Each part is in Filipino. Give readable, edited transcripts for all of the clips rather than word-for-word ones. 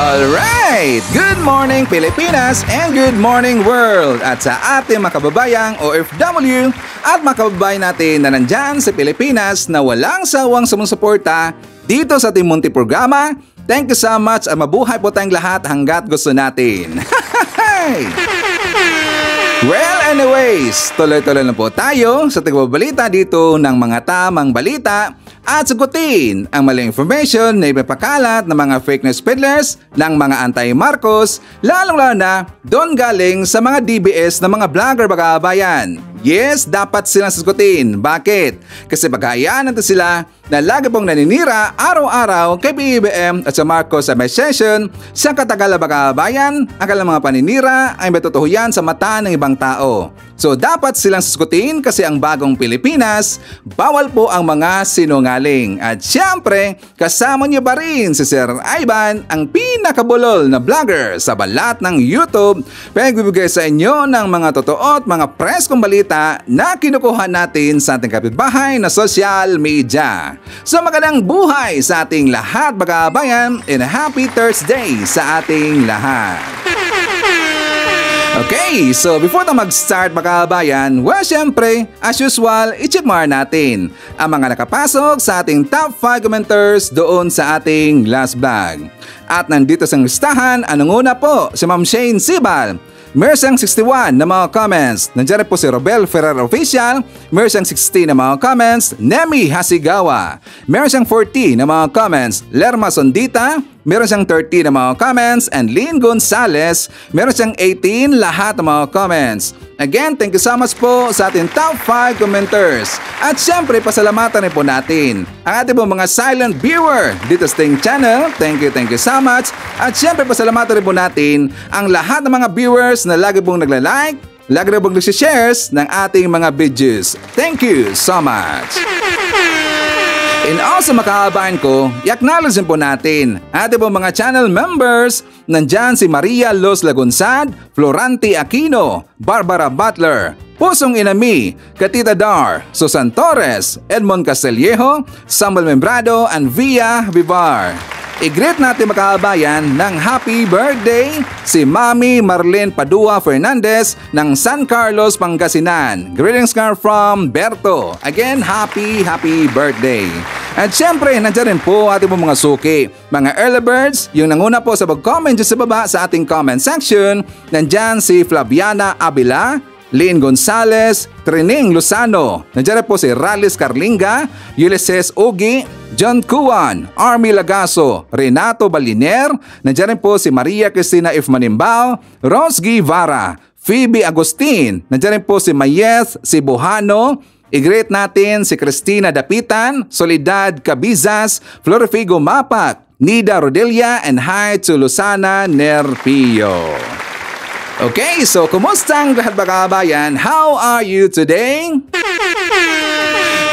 Alright! Good morning Pilipinas and good morning world! At sa ating mga kababayang OFW at mga kababayan natin na nandyan sa Pilipinas na walang sawang sumusuporta dito sa ating munti programa, thank you so much at mabuhay po tayong lahat hanggat gusto natin. Well, anyways, tuloy-tuloy na po tayo sa tigbabalita dito ng mga tamang balita at sagutin ang maling information na ipapakalat ng mga fake news peddlers ng mga anti-Marcos, lalong-lalo na doon galing sa mga DBS na mga vlogger bagabayan. Yes, dapat silang sagutin. Bakit? Kasi bagayaan natin sila na lagi pong naninira araw-araw kay BBM at sa Marcos Administration sa katagalan bagabayan. Ang kanilang mga paninira ay may totoo yan sa mata ng ibang tao. So dapat silang sagutin kasi ang bagong Pilipinas, bawal po ang mga sinungaling. At syempre, kasama niyo pa rin si Sir Ivan, ang pinakabulol na vlogger sa balat ng YouTube, pagbibigay sa inyo ng mga totoo at mga preskong balita na kinukuha natin sa ating kapitbahay na social media. So magandang buhay sa ating lahat bagabayan and a happy Thursday sa ating lahat. Okay, so before tayo mag-start mga kabayan, well syempre, as usual, i-check natin ang mga nakapasok sa ating top 5 commenters doon sa ating last vlog. At nandito sa listahan, anong una po, si Ma'am Shane Sibal. Meron siyang 61 na mga comments. Nandiyan po si Robel Ferrer Official. Meron siyang 60 na mga comments. Nemi Hasigawa. Meron siyang 40 na mga comments. Lerma Sondita. Meron siyang 30 na mga comments. And Lynn Gonzalez. Meron siyang 18 lahat ng mga comments. Again, thank you so much po sa ating top 5 commenters. At syempre, pasalamatan rin po natin ang ating po mga silent viewer dito sa ating channel. Thank you so much. At syempre, pasalamatan rin po natin ang lahat ng mga viewers na lagi pong nagla-like, lagi rin pong nagsishares ng ating mga videos. Thank you so much. And also makakabayan ko, i-acknowledge po natin ating po mga channel members. Nandyan si Maria Los Lagunsad, Florante Aquino, Barbara Butler, Pusong Inami, Katita Dar, Susan Torres, Edmond Castillejo, Samuel Membrado, and Via Vivar. I-greet natin makakabayan ng happy birthday si Mami Marlene Padua Fernandez ng San Carlos, Pangasinan. Greetings from Berto. Again, happy birthday. At syempre, nandiyan rin po ating mga suki. Mga early birds, yung nanguna po sa pag-comment dyan sa baba sa ating comment section. Nandiyan si Flaviana Abila, Lynn Gonzalez, Trining Lozano. Nandiyan po si Ralis Carlinga, Ulysses Ugi, John Cuan, Army Lagaso, Renato Baliner. Nandiyan po si Maria Cristina F. Manimbao, Rose Guevara, Phoebe Agustin. Nandiyan po si Mayeth Sibuhano. I-greet natin si Cristina Dapitan, Soledad Cabizas, Florifigo Mapak, Nida Rodelia, and hi to Lucana Nerpio. Okay, so kumusta ang lahat ba kabayan? How are you today?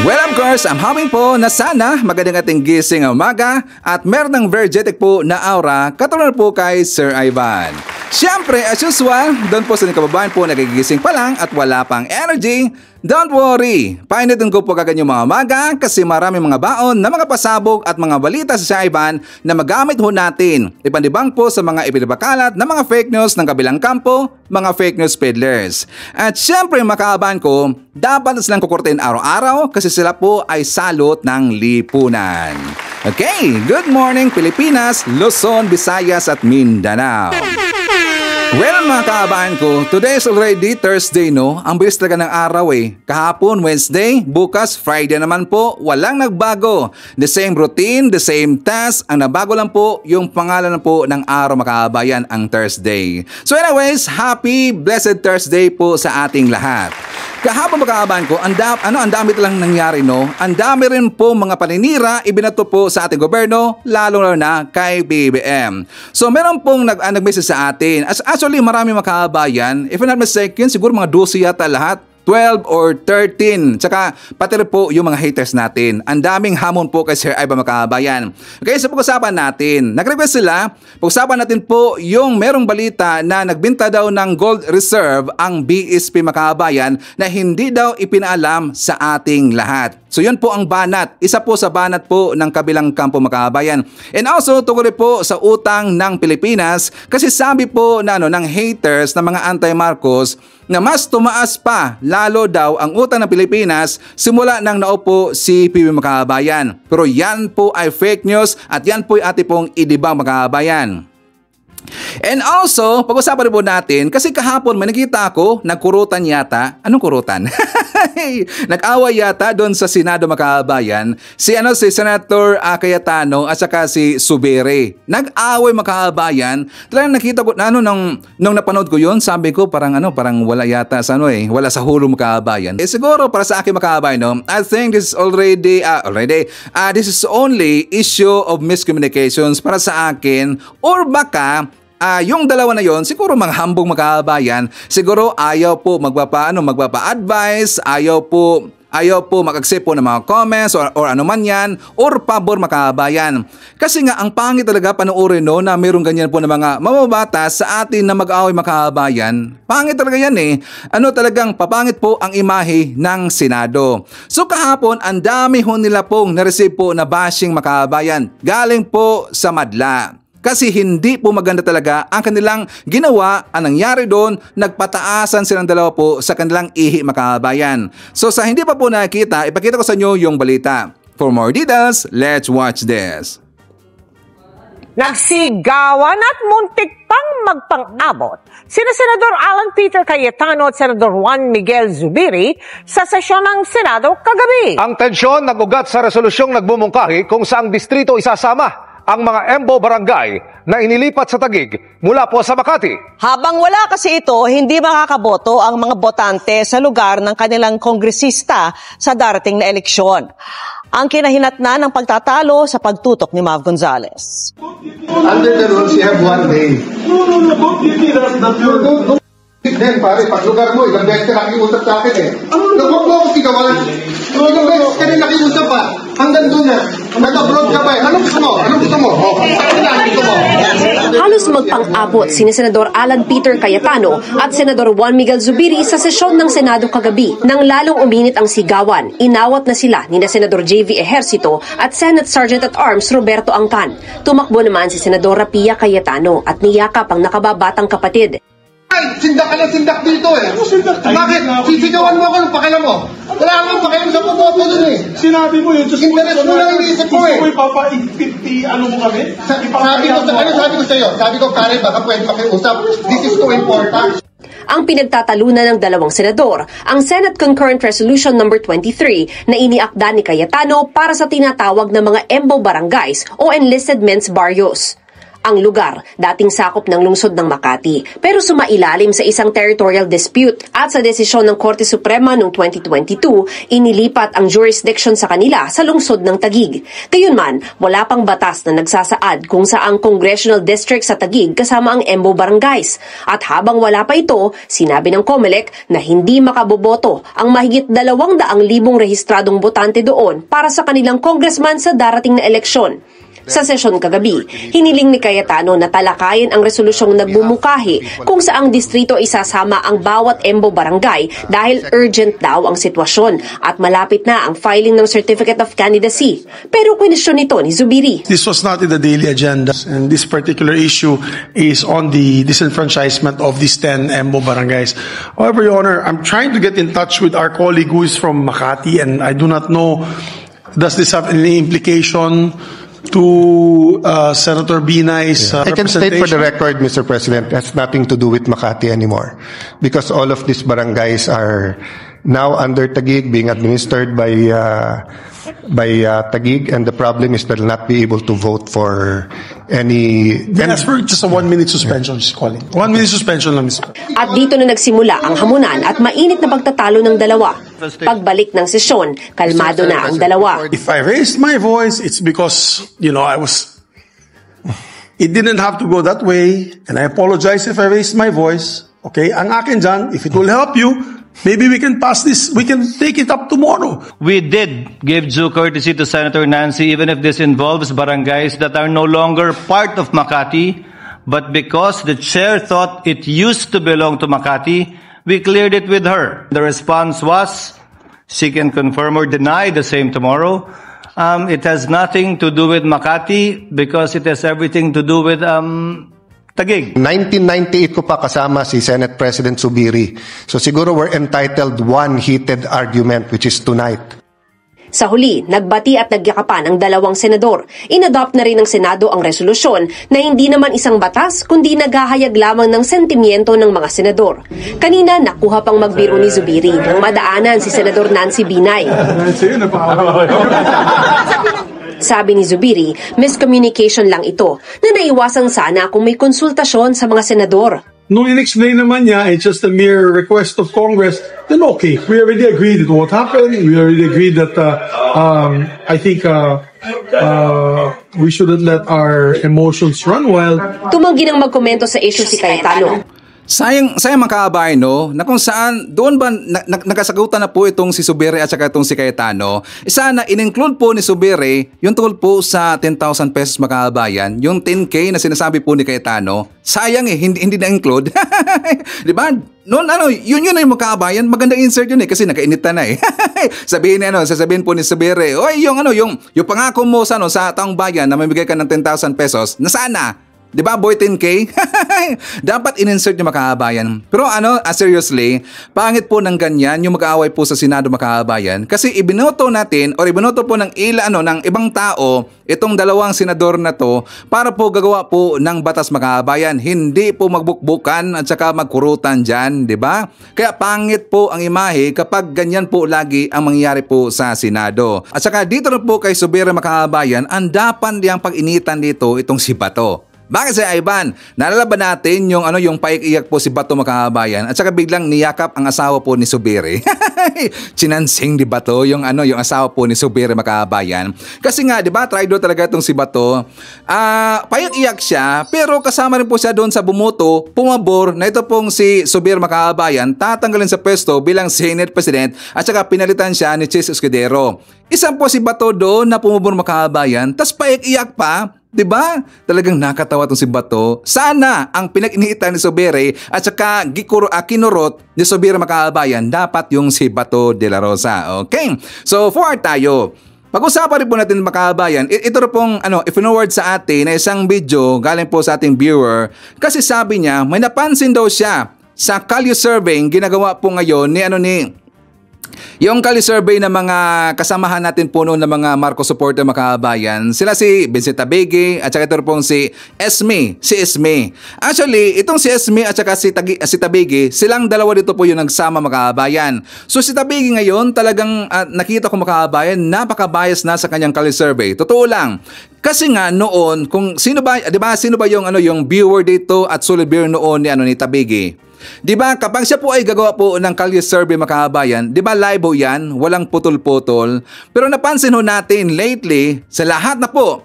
Well, of course, I'm hoping po na sana magandang ating gising ang umaga at meron ng energetic po na aura katulad po kay Sir Ivan. Siyempre, as usual, doon po sa kababayan po nagigising pa lang at wala pang energy, don't worry. Painitin ko po kagad yung mga umaga kasi marami mga baon na mga pasabog at mga balita sa Ivan na magamit ho natin. Ipandibang po sa mga ipinabakalat na mga fake news ng kabilang kampo, mga fake news peddlers. At siyempre, makaabahan ko, dapat na silang kukurtin araw-araw kasi sila po ay salot ng lipunan. Okay, good morning Pilipinas, Luzon, Visayas at Mindanao. Well mga kaabahan ko, today is already Thursday no? Ang bilis talaga ng araw eh. Kahapon Wednesday, bukas Friday naman po, walang nagbago. The same routine, the same task. Ang nabago lang po, yung pangalan po ng araw mga kaabayan, ang Thursday. So anyways, happy blessed Thursday po sa ating lahat. Kahapon mga kaabahan ko, ang dami talang nangyari no? Ang dami rin po mga paninira ibinato po sa ating gobyerno, lalo na kay BBM. So meron pong nag-message sa atin. Actually, marami mga kaabayan. If I'm not mistaken, siguro mga 12 yata lahat 12 or 13. Tsaka pati rin po yung mga haters natin. Ang daming hamon po kay Sir Ivan mga kabayan. Okay, so pag-usapan natin. Nag-request sila, pag-usapan natin po yung merong balita na nagbenta daw ng gold reserve ang BSP mga kabayan na hindi daw ipinaalam sa ating lahat. So yun po ang banat. Isa po sa banat po ng kabilang kampo mga kabayan. And also tungkol po sa utang ng Pilipinas kasi sabi po na ng haters ng mga anti-Marcos na mas tumaas pa lalo daw ang utang ng Pilipinas simula nang naupo si PBBM mga kabayan. Pero yan po ay fake news at yan po ay ating pong idibang mga kabayan. And also, pag-usapan rin po natin, kasi kahapon may nakita ako, nagkurutan yata. Anong kurutan? Nag-away yata doon sa Senado mga kabayan, si Senator Cayetano at saka si Zubiri. Nag-away mga kabayan. Talagang nakita ko, nung napanood ko yun, sabi ko parang wala yata sa wala sa hulo mga kabayan. Siguro para sa akin mga kabayan, I think this is this is only issue of miscommunications para sa akin, or baka yung dalawa na yon siguro mga hambong mga kabayan, siguro ayaw po magpapa-advise, ayaw po mag-accept po ng mga comments or ano man yan, or pabor mga kabayan. Kasi nga ang pangit talaga panoorin na mayroong ganyan po na mga mamabatas sa atin na mag-away mga kabayan. Pangit talaga yan talagang papangit po ang imahe ng Senado. So kahapon ang dami ho nila pong na-receive po na bashing mga kabayan galing po sa madla. Kasi hindi po maganda talaga ang kanilang ginawa. Ang nangyari doon, nagpataasan silang dalawa po sa kanilang ihi mga kabayan. So sa hindi pa po nakikita, ipakita ko sa inyo yung balita. For more details, let's watch this. Nagsigawan at muntik pang magpang-abot sina Senador Alan Peter Cayetano at Senador Juan Miguel Zubiri sa sesyon ng Senado kagabi. Ang tensyon nagugat sa resolusyong nagbumungkahi kung saang distrito isasama ang mga Embo Barangay na inilipat sa Taguig mula po sa Makati. Habang wala kasi ito, hindi makakaboto ang mga botante sa lugar ng kanilang kongresista sa darating na eleksyon. Ang kinahinatnan ng pagtatalo sa pagtutok ni Mav Gonzales. Under the rules, you have 1 day. Then, pare, pag lugar mo, ilang beses ka nakiusap sa akin Huwag mo ako sigawan. Ilang beses ka rin nakiusap pa. Hanggang doon na. Nag-abroad ka pa Anong gusto mo? Halos magpang-abot si Senador Alan Peter Cayetano at Senador Juan Miguel Zubiri sa sesyon ng Senado kagabi. Nang lalong uminit ang sigawan, inawat na sila ni Senador JV Ejercito at Senate Sergeant at Arms Roberto Angcan. Tumakbo naman si Senador Rapia Cayetano at niyakap ang nakababatang kapatid. Ay, sindak ka ng sindak dito Bakit? Sisigawan mo ako ng pakialam mo. Wala akong pakialam sa pumoto dun Sinabi mo yun. Interest mo lang iniisip ko Gusto mo ipapa-50 mo kami? Sabi ko sa'yo, pare, baka pwede makiusap. This is too important. Ang pinagtatalunan ng dalawang senador, ang Senate Concurrent Resolution No. 23 na iniakda ni Cayetano para sa tinatawag na mga Embo Barangays o Enlisted Men's Barrios. Ang lugar, dating sakop ng lungsod ng Makati, pero sumailalim sa isang territorial dispute at sa desisyon ng Korte Suprema noong 2022, inilipat ang jurisdiction sa kanila sa lungsod ng Taguig. Gayunman, wala pang batas na nagsasaad kung saang congressional district sa Taguig kasama ang Embo Barangays. At habang wala pa ito, sinabi ng COMELEC na hindi makaboboto ang mahigit 200,000 rehistradong botante doon para sa kanilang congressman sa darating na eleksyon. Sa sesyon kagabi, hiniling ni Cayetano na talakayin ang resolusyong nagbumukahi kung saang distrito isasama ang bawat Embo Barangay dahil urgent daw ang sitwasyon at malapit na ang filing ng Certificate of Candidacy. Pero kwenisyon nito ni Zubiri. This was not in the daily agenda, and this particular issue is on the disenfranchisement of these 10 Embo Barangays. However, Your Honor, I'm trying to get in touch with our colleague who is from Makati, and I do not know, does this have any implication to Senator Binay's I can state for the record, Mr. President, it has nothing to do with Makati anymore, because all of these barangays are now under Taguig, being administered by Taguig, and the problem is they'll not be able to vote for any... Then as for just a 1-minute suspension, she's calling. 1-minute suspension lang, Mr. At dito na nagsimula ang hamunan at mainit na pagtatalo ng dalawa. Pagbalik ng sesyon, kalmado na ang dalawa. If I raised my voice, it's because, it didn't have to go that way, and I apologize if I raised my voice. Okay? Ang akin dyan, if it will help you, Maybe we can pass this, we can take it up tomorrow. We did give due courtesy to Senator Nancy, even if this involves barangays that are no longer part of Makati, but because the chair thought it used to belong to Makati, we cleared it with her. The response was, she can confirm or deny the same tomorrow. It has nothing to do with Makati because it has everything to do with Taguig. 1998 ko pa kasama si Senate President Zubiri. So siguro we're entitled one heated argument, which is tonight. Sa huli, nagbati at nagyakapan ang dalawang senador. Inadopt na rin ng Senado ang resolusyon na hindi naman isang batas kundi naghahayag lamang ng sentimiento ng mga senador. Kanina, nakuha pang magbiro ni Zubiri nang madaanan si Senador Nancy Binay. Sabi ni Zubiri, miscommunication lang ito na naiwasan sana kung may konsultasyon sa mga senador. Nung in-explain naman niya, it's just a mere request of Congress, then okay, we already agreed on what happened. We already agreed that I think we shouldn't let our emotions run wild. Tumanggi nang magkomento sa issue si Cayetano. Sayang mga kababayan, no, na kung saan doon ba nakasagutan na po itong si Zubiri at saka itong si Cayetano. Sana in-include po ni Zubiri yung tungkol po sa 10,000 pesos mga kababayan, yung 10K na sinasabi po ni Cayetano. Sayang hindi na-include. Di ba? Noon yun ay mga kababayan, magandang insert yun kasi nakainita na eh. Sasabihin po ni Zubiri, oy, yung pangako mo sa taong bayan na mamigay ka ng 10,000 pesos, na sana. Di ba, boy, 10K? Dapat in-insert yung makahabayan. Pero seriously, pangit po ng ganyan yung mag-aaway po sa Senado makahabayan. Kasi ibinoto natin or ibinoto po ng ibang tao itong dalawang senador na to para po gagawa po ng batas makahabayan. Hindi po magbukbukan at saka magkurutan dyan, di ba? Kaya pangit po ang imahe kapag ganyan po lagi ang mangyayari po sa Senado. At saka dito na po kay Zubiri makahabayan, ang dapan diyang pag-initan dito itong si Bato. Bakit si Ivan? Naalala ba natin yung paik-iyak po si Bato makahabayan at saka biglang niyakap ang asawa po ni Zubiri? Chinansing di Bato yung asawa po ni Zubiri makahabayan. Kasi nga, di ba, traitor talaga itong si Bato. Paik-iyak siya pero kasama rin po siya doon sa bumoto, pumabor na ito pong si Zubiri makahabayan tatanggalin sa pwesto bilang Senate President at saka pinalitan siya ni Chis Escudero. Isang po si Bato doon na pumabor makahabayan tas paik-iyak pa. Diba? Talagang nakatawa itong si Bato. Sana ang pinag-iniitan ni Zubiri at saka kinurot ni Zubiri makahabayan dapat yung si Bato de la Rosa. Okay? So, forward tayo. Pag-usapan rin po natin makahabayan, ito rin pong if-forward sa atin na isang video galing po sa ating viewer kasi sabi niya may napansin daw siya sa Calio survey ginagawa po ngayon yung Calio survey ng mga kasamahan natin po noon ng mga Marcos supporter makahabayan, sila si Vincent Tabegue at saka ito pong si Esme. Actually, itong si Esme at saka si Tabegue, silang dalawa dito po yung nagsama makahabayan. So si Tabegue ngayon talagang nakita ko makahabayan, napaka-bias na sa kanyang Calio survey. Totoo lang. Kasi nga noon, kung sino ba yung viewer dito at solid viewer noon ni Tabegue. Di ba kapag siya po ay gagawa po ng Calio survey makahabayan, di ba live yan, walang putol-putol. Pero napansin natin lately sa lahat na po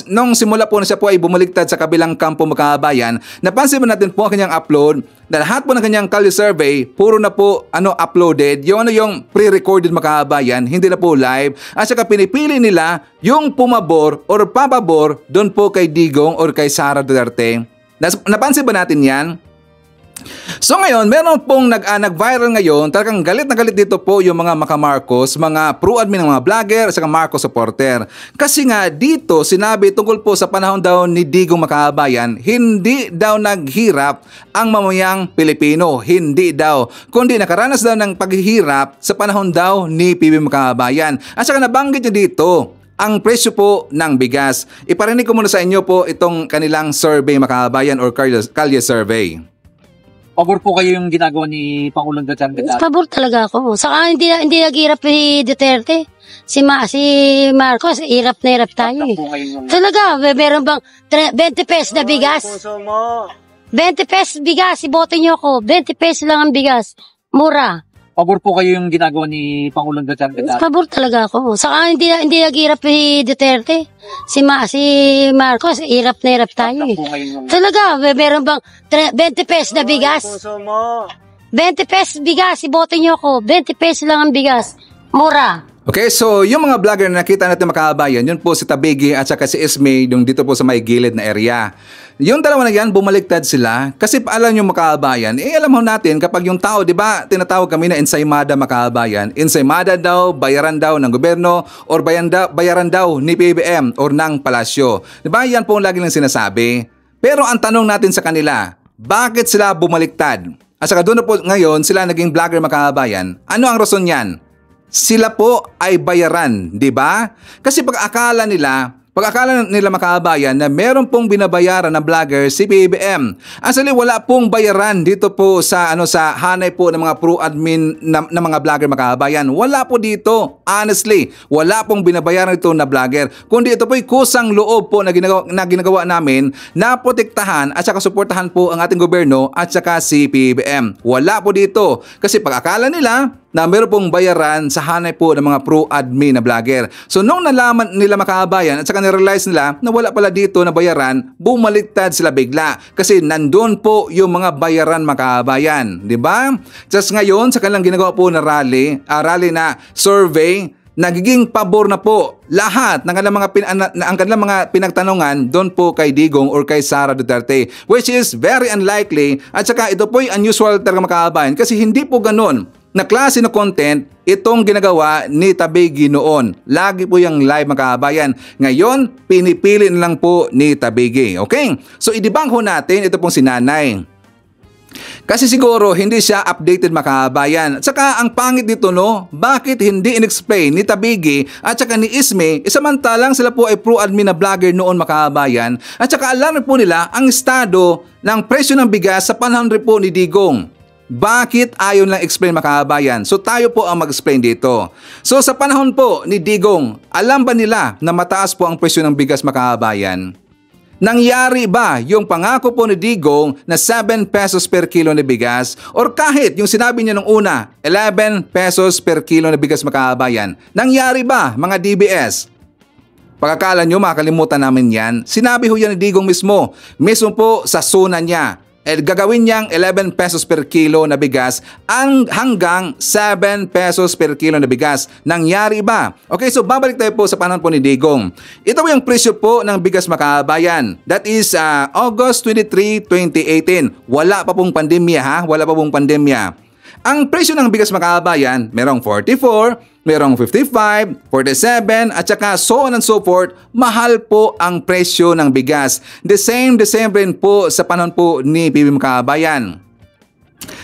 nung simula po na siya po ay bumaligtad sa kabilang kampo makahabayan, napansin mo natin po ang kanyang upload na lahat po ng kanyang Calio survey puro na po uploaded, yung pre-recorded makahabayan, hindi na po live at saka pinipili nila yung pumabor or papabor doon po kay Digong or kay Sara Duterte. Napansin ba natin yan? So ngayon, meron pong nag-viral ngayon, talagang galit na galit dito po yung mga Marcos, mga pro-admin ng mga vlogger at saka Marcos supporter. Kasi nga dito sinabi tungkol po sa panahon daw ni Digong makahabayan, hindi daw naghirap ang mamayang Pilipino, hindi daw, kundi nakaranas daw ng paghihirap sa panahon daw ni PBBM makahabayan. At saka nabanggit niya dito ang presyo po ng bigas. Iparinig ko muna sa inyo po itong kanilang survey makahabayan or Calio survey. Pabor po kayo yung ginagawa ni Pangulong Duterte? Pabor talaga ako. Saka hindi naghirap ni Duterte. Si Marcos, hirap na hirap tayo eh. Talaga, meron bang 20 pesos na bigas? 20 pesos bigas, iboto nyo ako. 20 pesos lang ang bigas. Mura. Pabor po kayo yung ginagawa ni Pangulong Duterte? Pabor talaga ako. Saka hindi naghirap ni Duterte. Si Marcos, hirap na hirap tayo eh. Talaga, meron bang 20 pesos na bigas? 20 pesos bigas, iboto nyo ako. 20 pesos lang ang bigas. Mura. Okay, so yung mga vlogger na nakita natin mga kabayan, yun po si Tabigi at saka si Ismay, yung dito po sa may gilid na area. Yung dalawa na yan, bumaliktad sila. Kasi alam nyo mga kabayan, alam mo natin kapag yung tao, di ba, tinatawag kami na ensaymada mga kabayan. Ensaymada daw, bayaran daw ng gobyerno, or bayaran daw ni PBM or ng palasyo. Di ba, yan po ang lagi lang sinasabi. Pero ang tanong natin sa kanila, bakit sila bumaliktad? At saka doon na po ngayon, sila naging vlogger mga kabayan. Ano ang rason yan? Sila po ay bayaran, di ba? Kasi pag akala nila makabayan na meron pong binabayaran na vlogger si PBM. Actually wala pong bayaran dito po sa sa hanay po ng mga pro-admin na mga vlogger makabayan. Wala po dito. Honestly, wala pong binabayaran ito na vlogger. Kundi ito po ay kusang loob po na ginagawa namin na protektahan at saka suportahan po ang ating gobyerno at saka si PBM. Wala po dito. Kasi pag akala nila na meron pong bayaran sa hanay po ng mga pro-admin na vlogger. So nung nalaman nila makabayan at saka na-realize nila na wala pala dito na bayaran, bumaliktad sila bigla kasi nandun po yung mga bayaran makabayan, di ba? Just ngayon sa kanilang ginagawa po na rally na survey, nagiging pabor na po lahat ng kanilang mga pinagtanungan doon po kay Digong or kay Sara Duterte, which is very unlikely at saka ito po ay unusual talaga makabayan kasi hindi po ganun na klase na content itong ginagawa ni Tabigi noon. Lagi po yung live mga kabayan. Ngayon, pinipili na lang po ni Tabigi. Okay? So, idibang ho natin ito pong si Nanay. Kasi siguro hindi siya updated mga kabayan. At saka ang pangit dito bakit hindi in-explain ni Tabigi at saka ni Ismay, samantalang sila po ay pro-admin na vlogger noon mga kabayan. At saka alam po nila ang estado ng presyo ng bigas sa panahon rin po ni Digong. Bakit ayaw lang explain mga kabayan? So tayo po ang mag-explain dito. So sa panahon po ni Digong, alam ba nila na mataas po ang presyo ng bigas mga kabayan? Nangyari ba yung pangako po ni Digong na 7 pesos per kilo na bigas? Or kahit yung sinabi niya nung una, 11 pesos per kilo na bigas mga kabayan? Nangyari ba mga DBS? Pagkakala nyo makalimutan namin yan, sinabi ho yan ni Digong mismo po sa suna niya. Gagawin niyang 11 pesos per kilo na bigas hanggang 7 pesos per kilo na bigas. Nangyari ba? Okay, so babalik tayo po sa panahon po ni Digong. Ito po yung presyo po ng bigas makabayan. That is August 23, 2018. Wala pa pong pandemya ha? Wala pa pong pandemya. Ang presyo ng bigas makabayan, merong 44, merong 55, 47, at saka so on and so forth, mahal po ang presyo ng bigas. The same rin po sa panahon po ni PBM makabayan.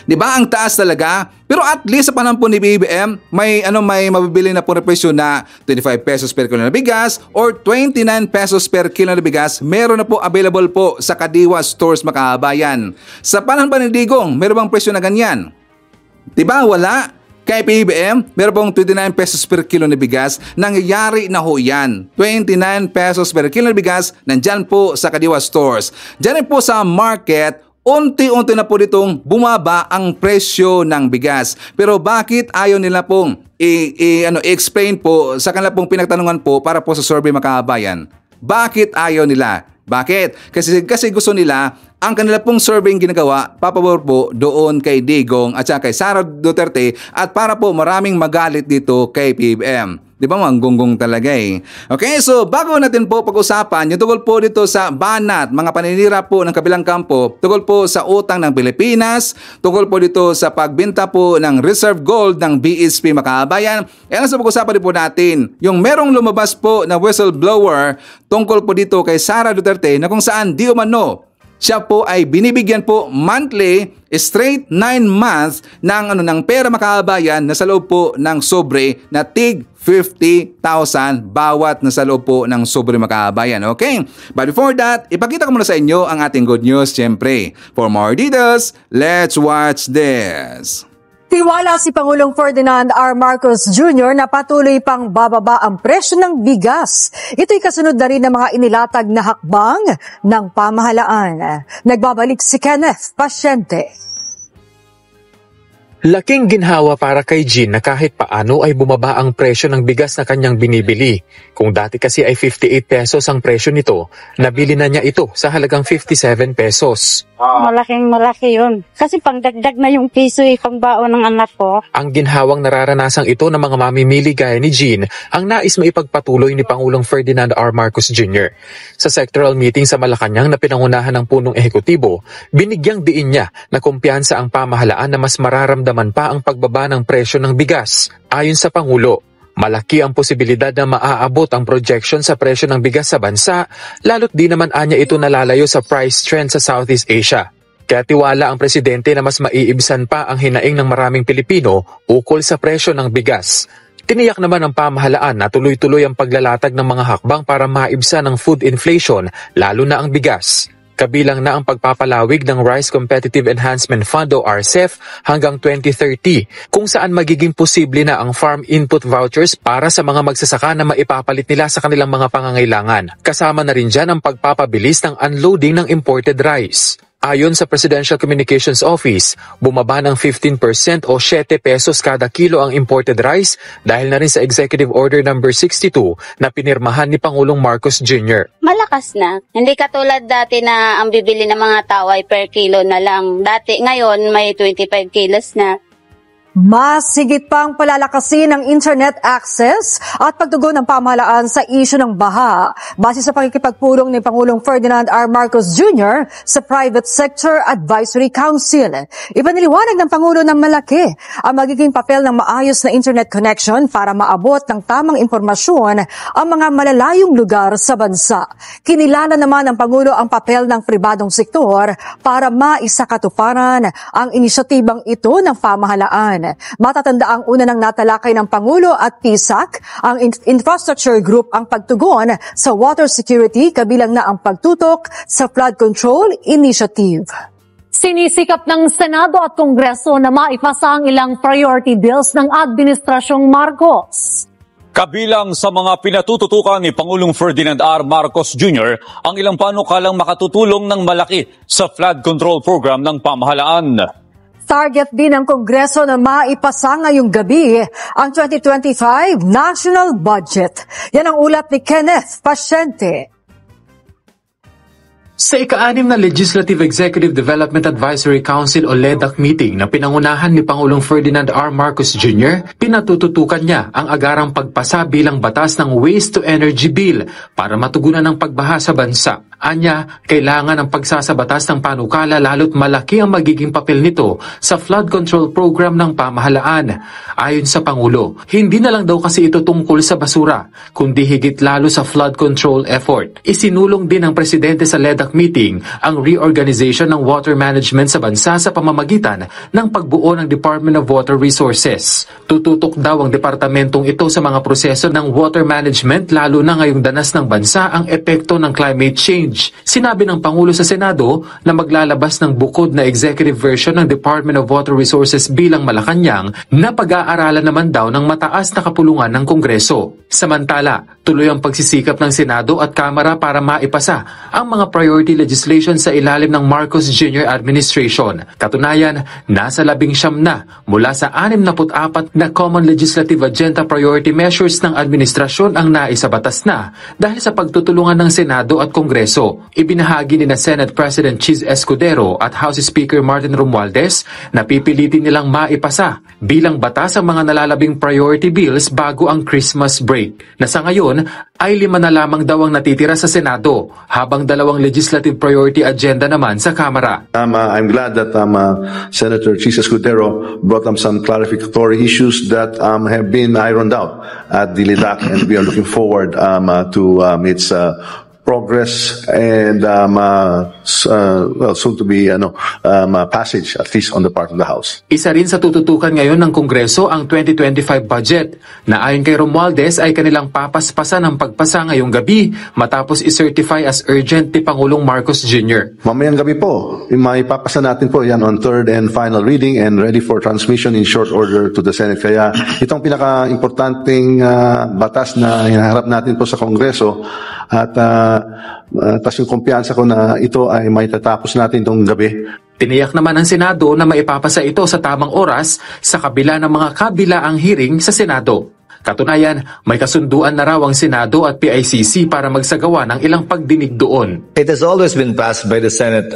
Di ba ang taas talaga? Pero at least sa panahon po ni BBM, may mabibili na po na presyo na 25 pesos per kilo na bigas or 29 pesos per kilo na bigas. Meron na po available po sa Kadiwa stores makabayan. Sa panahon pa ni Digong, meron bang presyo na ganyan? Diba wala? Kay PBM, meron pong 29 pesos per kilo na bigas. Nangyayari na ho yan. 29 pesos per kilo na bigas nandyan po sa Kadiwa stores. Diyan po sa market, unti-unti na po ditong bumaba ang presyo ng bigas. Pero bakit ayaw nila pong i-explain po sa kanila pong pinagtanungan po para po sa survey makabayan? Bakit ayaw nila? Bakit? Kasi gusto nila ang kanila pong survey ginagawa, papabor po doon kay Digong at saka kay Sara Duterte at para po maraming magalit dito kay PBM. Di ba manggunggong talaga eh. Okay, so bago natin po pag-usapan, yung tungkol po dito sa banat, mga paninira po ng kabilang kampo, tungkol po sa utang ng Pilipinas, tungkol po dito sa pagbenta po ng reserve gold ng BSP makabayan. Yan sa pag-usapan din po natin, yung merong lumabas po na whistleblower tungkol po dito kay Sara Duterte na kung saan di umano siya po ay binibigyan po monthly, straight 9 months ng pera makabayan na sa loob po ng sobre na tig 50,000 bawat na sa loob po ng sobre makabayan. Okay? But before that, ipakita ko muna sa inyo ang ating good news syempre. For more details, let's watch this. Tiwala si Pangulong Ferdinand R. Marcos Jr. na patuloy pang bababa ang presyo ng bigas. Ito'y kasunod na rin ng mga inilatag na hakbang ng pamahalaan. Nagbabalik si Kenneth Pasyente. Laking ginhawa para kay Jean na kahit paano ay bumaba ang presyo ng bigas na kanyang binibili. Kung dati kasi ay 58 pesos ang presyo nito, nabili na niya ito sa halagang 57 pesos. Malaki yun. Kasi pangdagdag na yung piso pang baon ng anak ko. Ang ginhawang nararanasang ito ng mga mamimili gaya ni Jean ang nais maipagpatuloy ni Pangulong Ferdinand R. Marcos Jr. Sa sectoral meeting sa Malacanang na pinangunahan ng punong ehekutibo, binigyang diin niya na kumpiyansa ang pamahalaan na mas mararamdaman pa ang pagbaba ng presyo ng bigas. Ayon sa Pangulo, malaki ang posibilidad na maaabot ang projection sa presyo ng bigas sa bansa, lalo't di naman anya ito nalalayo sa price trend sa Southeast Asia. Kaya tiwala ang presidente na mas maiibsan pa ang hinaing ng maraming Pilipino ukol sa presyo ng bigas. Tiniyak naman ng pamahalaan na tuloy-tuloy ang paglalatag ng mga hakbang para maibsan ang food inflation, lalo na ang bigas. Kabilang na ang pagpapalawig ng Rice Competitive Enhancement Fund o RCEF hanggang 2030, kung saan magiging posible na ang farm input vouchers para sa mga magsasaka na maipapalit nila sa kanilang mga pangangailangan. Kasama na rin dyan ang pagpapabilis ng unloading ng imported rice. Ayon sa Presidential Communications Office, bumaba ng 15% o 7 pesos kada kilo ang imported rice dahil na rin sa Executive Order No. 62 na pinirmahan ni Pangulong Marcos Jr. Malakas na. Hindi katulad dati na ang bibili ng mga tao ay per kilo na lang. Dati ngayon may 25 kilos na. Mas higit pang palalakasin ang internet access at pagtugon ng pamahalaan sa isyu ng baha base sa pakikipagpulong ni Pangulong Ferdinand R. Marcos Jr. sa Private Sector Advisory Council. Ipiniliwanag ng Pangulo ng malaki ang magiging papel ng maayos na internet connection para maabot ng tamang impormasyon ang mga malalayong lugar sa bansa. Kinilala naman ng Pangulo ang papel ng pribadong sektor para maisakatuparan ang inisyatibang ito ng pamahalaan. Matatanda ang una ng natalakay ng Pangulo at PSAC, ang Infrastructure Group ang pagtugon sa water security kabilang na ang pagtutok sa flood control initiative. Sinisikap ng Senado at Kongreso na maipasa ang ilang priority bills ng Administrasyong Marcos. Kabilang sa mga pinatututukan ni Pangulong Ferdinand R. Marcos Jr. ang ilang panukalang makatutulong ng malaki sa flood control program ng pamahalaan. Target din ng Kongreso na maipasa ngayong gabi ang 2025 National Budget. Yan ang ulat ni Kenneth Pasyente. Sa ika-6 na Legislative Executive Development Advisory Council o LEDAC meeting na pinangunahan ni Pangulong Ferdinand R. Marcos Jr., pinatututukan niya ang agarang pagpasa bilang batas ng Waste to Energy Bill para matugunan ang pagbaha sa bansa. Anya, kailangan ang pagsasabatas ng panukala lalo't malaki ang magiging papel nito sa flood control program ng pamahalaan. Ayon sa Pangulo, hindi na lang daw kasi ito tungkol sa basura, kundi higit lalo sa flood control effort. Isinulong din ng Presidente sa LEDAC meeting ang reorganization ng water management sa bansa sa pamamagitan ng pagbuo ng Department of Water Resources. Tututok daw ang departamentong ito sa mga proseso ng water management lalo na ngayong danas ng bansa ang epekto ng climate change. Sinabi ng Pangulo sa Senado na maglalabas ng bukod na executive version ng Department of Water Resources bilang Malacanang na pag-aaralan naman daw ng mataas na kapulungan ng Kongreso. Samantala, tuloy ang pagsisikap ng Senado at Kamara para maipasa ang mga priority legislation sa ilalim ng Marcos Jr. Administration. Katunayan, nasa 19 na mula sa 64 na Common Legislative Agenda Priority Measures ng administrasyon ang naisabatas na dahil sa pagtutulungan ng Senado at Kongreso. Ibinahagi ni na Senate President Chis Escudero at House Speaker Martin Romualdez na pipilitin nilang maipasa bilang batas ang mga nalalabing priority bills bago ang Christmas break, na sa ngayon ay 5 na lamang daw ang natitira sa Senado, habang 2 legislative priority agenda naman sa Kamara. I'm glad that Senator Chis Escudero brought some clarificatory issues that have been ironed out at the LEDAC, and we are looking forward to its progress and soon to be passage at least on the part of the House. Isa rin sa tututukan ngayon ng Kongreso ang 2025 budget na ayon kay Romualdez ay kanilang papaspasan ng pagpasa ngayong gabi matapos i-certify as urgent ni Pangulong Marcos Jr. Mamayang gabi po, maipapasa natin po yan on third and final reading and ready for transmission in short order to the Senate. Kaya itong pinaka-importanting batas na hinaharap natin po sa Kongreso at tas yung kumpiyansa ko na ito ay may tatapos natin itong gabi. Tiniyak naman ng Senado na maipapasa ito sa tamang oras sa kabila ng mga kabilaang hearing sa Senado. Katunayan, may kasunduan na raw ang Senado at PICC para magsagawa ng ilang pagdinig doon. It has always been passed by the Senate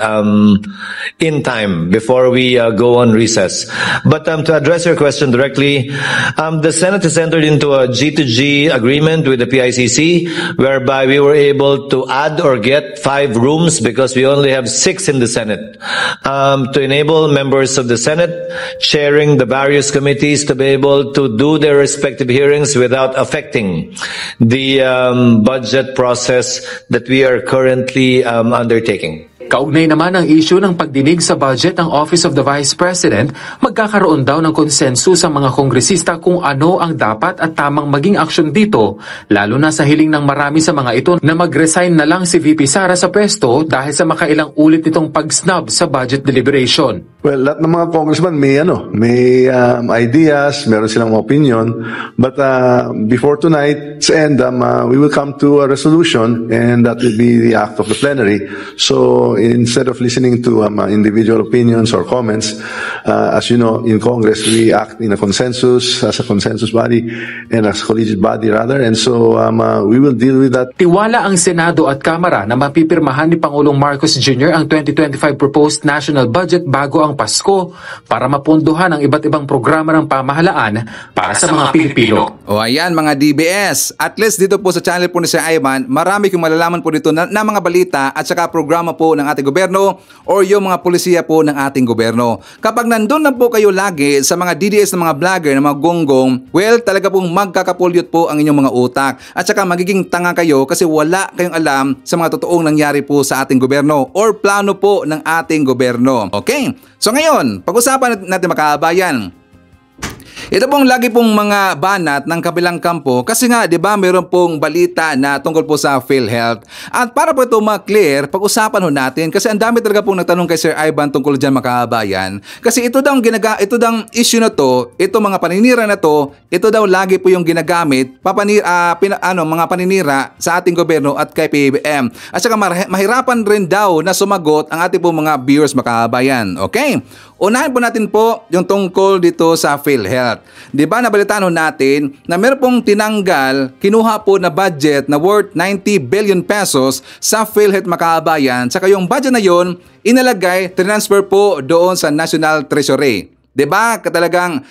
in time before we go on recess. But to address your question directly, the Senate has entered into a G2G agreement with the PICC whereby we were able to add or get 5 rooms because we only have 6 in the Senate to enable members of the Senate chairing the various committees to be able to do their respective hearings without affecting the budget process that we are currently undertaking. Kaugnay naman ang issue ng pagdinig sa budget ng Office of the Vice President, magkakaroon daw ng konsensus ang mga kongresista kung ano ang dapat at tamang maging aksyon dito, lalo na sa hiling ng marami sa mga ito na mag-resign na lang si VP Sara sa pwesto dahil sa makailang ulit nitong pag-snub sa budget deliberation. Well, lahat ng mga congressman may ideas, meron silang opinion, but before tonight's end, we will come to a resolution and that will be the act of the plenary. So instead of listening to individual opinions or comments, as you know, in Congress, we act in a consensus, as a consensus body and as a collegiate body rather, and so we will deal with that. Tiwala ang Senado at Kamara na mapipirmahan ni Pangulong Marcos Jr. ang 2025 proposed national budget bago ang Pasko para mapunduhan ang iba't ibang programa ng pamahalaan para sa mga Pilipino. O ayan mga DBS, at least dito po sa channel po ni Sir Ivan, marami kong malalaman po dito na mga balita at saka programa po ng ating gobyerno or yung mga pulisiya po ng ating gobyerno. Kapag nandun na po kayo lagi sa mga DDS ng mga vlogger, ng mga gonggong, well, talaga pong magkakapulyot po ang inyong mga utak. At saka magiging tanga kayo kasi wala kayong alam sa mga totoong nangyari po sa ating gobyerno or plano po ng ating gobyerno. Okay? So ngayon, pag-usapan natin makabayan. Ito pong lagi pong mga banat ng kabilang kampo kasi nga 'di ba meron pong balita na tungkol po sa PhilHealth. At para po ito ma-clear, pag-usapan ho natin kasi ang dami talaga pong nagtanong kay Sir Ivan tungkol diyan makabayan. Kasi ito daw ang issue na to, ito mga paninira na to, ito daw lagi po yung ginagamit mga paninira sa ating gobyerno at kay PBBM. At saka mahirapan rin daw na sumagot ang ating pong mga viewers makabayan. Okay? Unahin po natin po yung tungkol dito sa PhilHealth. Di ba nabalitaan natin na meron pong tinanggal, kinuha po na budget na worth 90 billion pesos sa PhilHealth makabayan. Saka yung budget na yon inalagay, transfer po doon sa National Treasury. 'Di ba? Talagang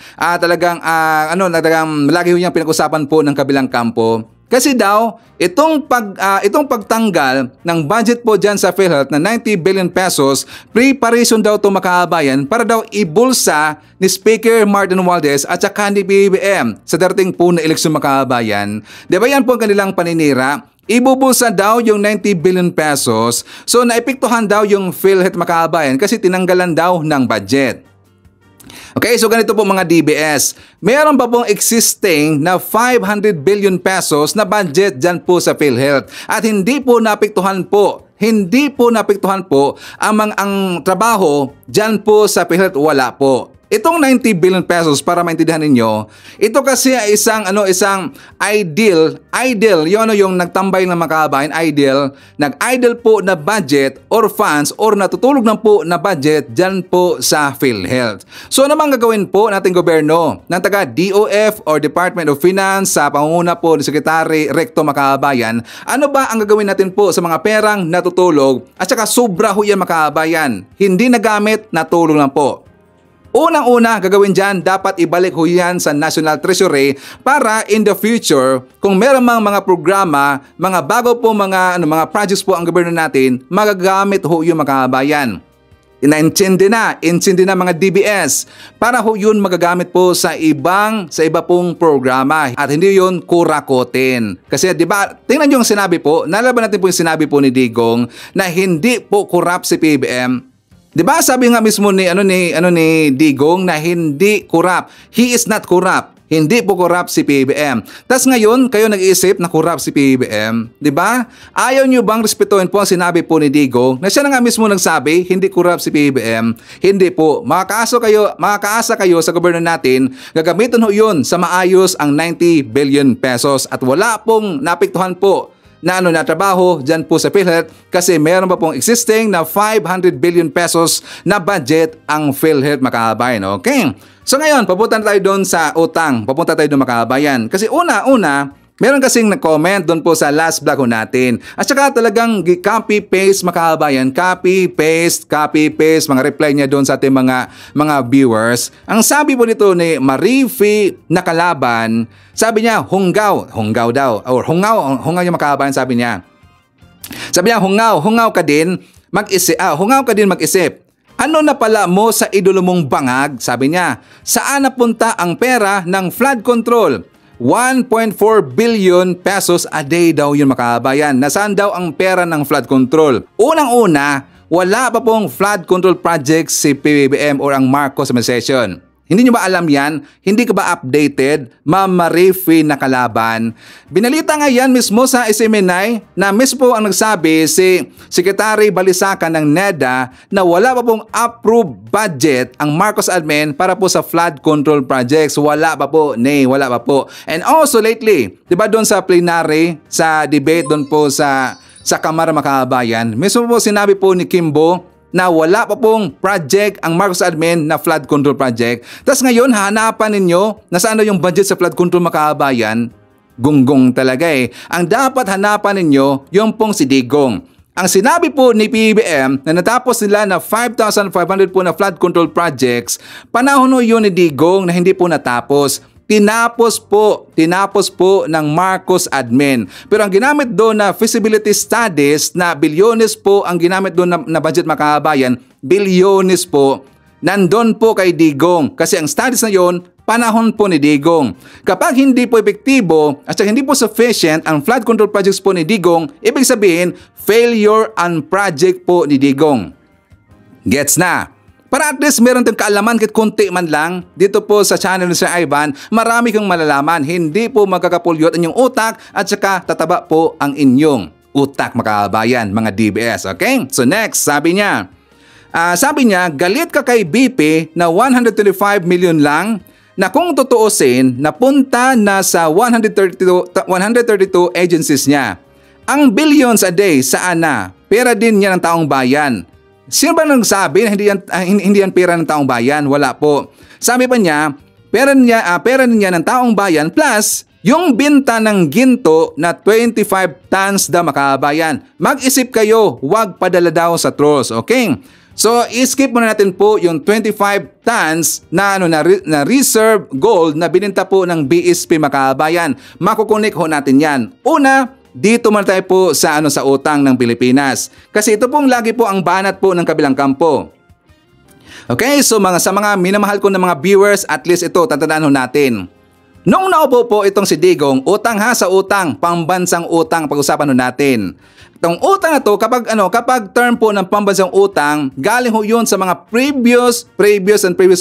lagi ho niyang pinag-usapan po ng kabilang kampo. Kasi daw, itong pagtanggal ng budget po dyan sa PhilHealth na 90 billion pesos, preparation daw ito makabayan para daw ibulsa ni Speaker Martin Romualdez at saka ni BBM sa darating po na eleksyon makabayan. Di ba yan po ang kanilang paninira? Ibubulsa daw yung 90 billion pesos. So naepektuhan daw yung PhilHealth makabayan kasi tinanggalan daw ng budget. Okay, so ganito po mga DBS. Meron pa pong existing na 500 billion pesos na budget dyan po sa PhilHealth. At hindi po naapektuhan po ang trabaho dyan po sa PhilHealth, wala po. Itong 90 billion pesos para maintindihan ninyo, ito kasi ay isang ideal, yung nagtambay ng makabayan, nag-idle po na budget or funds or natutulog na po na budget dyan po sa PhilHealth. So ano bang gagawin po nating gobyerno ng taga DOF or Department of Finance sa pangunguna po ni Secretary Recto Makabayan? Ano ba ang gagawin natin po sa mga perang natutulog at saka sobra ho yan makabayan? Hindi nagamit, natulog lang po. Unang-una gagawin dyan, dapat ibalik ho yan sa National Treasury para in the future, kung meron mga programa, mga bago po mga projects po ang gobyerno natin, magagamit ho yung makabayan. Intindi na mga DBS para ho yun magagamit po sa iba pong programa at hindi yun kurakotin. Kasi di ba, tingnan nyo yung sinabi po, nalaban natin po yung sinabi po ni Digong na hindi po corrupt si PBM. 'Di ba sabi nga mismo ni Digong na hindi corrupt. He is not corrupt. Hindi po corrupt si PBBM. Tas ngayon kayo nag-iisip na corrupt si PBBM, 'di ba? Ayaw niyo bang respetuhin po ang sinabi po ni Digong na siya na nga mismo nagsabi hindi corrupt si PBBM? Hindi po. Makakaasa kayo sa gobyerno natin, gagamitin ho 'yun sa maayos ang 90 billion pesos at wala pong napektuhan po na na trabaho dyan po sa PhilHealth kasi meron pa pong existing na 500 billion pesos na budget ang PhilHealth, mga kababayan. Okay? So ngayon, papunta na tayo doon sa utang. Papunta tayo doon, mga kababayan. Kasi una-una, meron kasing nag-comment doon po sa last vlog natin. At saka talagang copy-paste, mga kababayan. Copy-paste, mga reply niya doon sa ating mga viewers. Ang sabi po nito ni Marifi Nakalaban, sabi niya, hunggaw daw. Or hungaw yung mga kababayan, sabi niya. Sabi niya, hungaw ka din mag-isip. Ano na pala mo sa idolo mong bangag? Sabi niya, saan napunta ang pera ng flood control? 1.4 billion pesos a day daw yun, mga kababayan. Nasaan daw ang pera ng flood control? Unang-una, wala pa pong flood control project si PBBM or ang Marcos administration. Hindi nyo ba alam yan? Hindi ka ba updated? Ma'am Marifi Nakalaban. Binalita nga yan mismo sa SMNI na mismo ang nagsabi si Secretary Balisacan ng NEDA na wala pa pong approved budget ang Marcos admin para po sa flood control projects. Wala pa po. Wala pa po. And also lately, di ba doon sa plenary, sa debate doon po sa Kamara, mga kababayan, mismo po sinabi po ni Kimbo na wala pa pong project ang Marcos admin na flood control project. Tapos ngayon, hanapan ninyo na saan yung budget sa flood control, mga kababayan. Gunggong talaga eh. Ang dapat hanapan ninyo, yung pong si Digong. Ang sinabi po ni PBBM na natapos nila na 5,500 po na flood control projects, panahon yun ni Digong na hindi po natapos. Tinapos po ng Marcos admin. Pero ang ginamit doon na feasibility studies na bilyones po ang ginamit doon na budget, mga kababayan, bilyones po, nandun po kay Digong. Kasi ang studies na yon, panahon po ni Digong. Kapag hindi po epektibo at hindi po sufficient ang flood control projects po ni Digong, ibig sabihin, failure ang project po ni Digong. Gets na? Para at least meron tayong kaalaman kahit konti man lang dito po sa channel ni Sir Ivan, marami kang malalaman. Hindi po magkakapulyot ang inyong utak at saka tataba po ang inyong utak, mga kababayan, mga DBS. Okay? So next, sabi niya, galit ka kay BP na 125 million lang na kung tutuusin, napunta na sa 132 agencies niya. Ang billions a day, saan na? Pera din niya ng taong bayan. Sino ba nagsabi na hindi yan pera ng taong bayan? Wala po. Sabi pa niya, pera niya ng taong bayan plus yung binta ng ginto na 25 tons daw, mga kababayan. Mag-isip kayo, wag padala daw sa trolls. Okay? So, i-skip muna natin po yung 25 tons na reserve gold na bininta po ng BSP, mga kababayan. Makukunik ho natin yan. Una, dito man tayo po sa utang ng Pilipinas. Kasi ito pong lagi po ang banat po ng kabilang kampo. Okay, so sa mga minamahal ko ng mga viewers, at least ito, tatandaan ho natin. Nung naupo po itong si Digong, utang sa utang, pambansang utang, pag-usapan ho natin. Itong utang na to, kapag term po ng pambansang utang, galing ho yun sa mga previous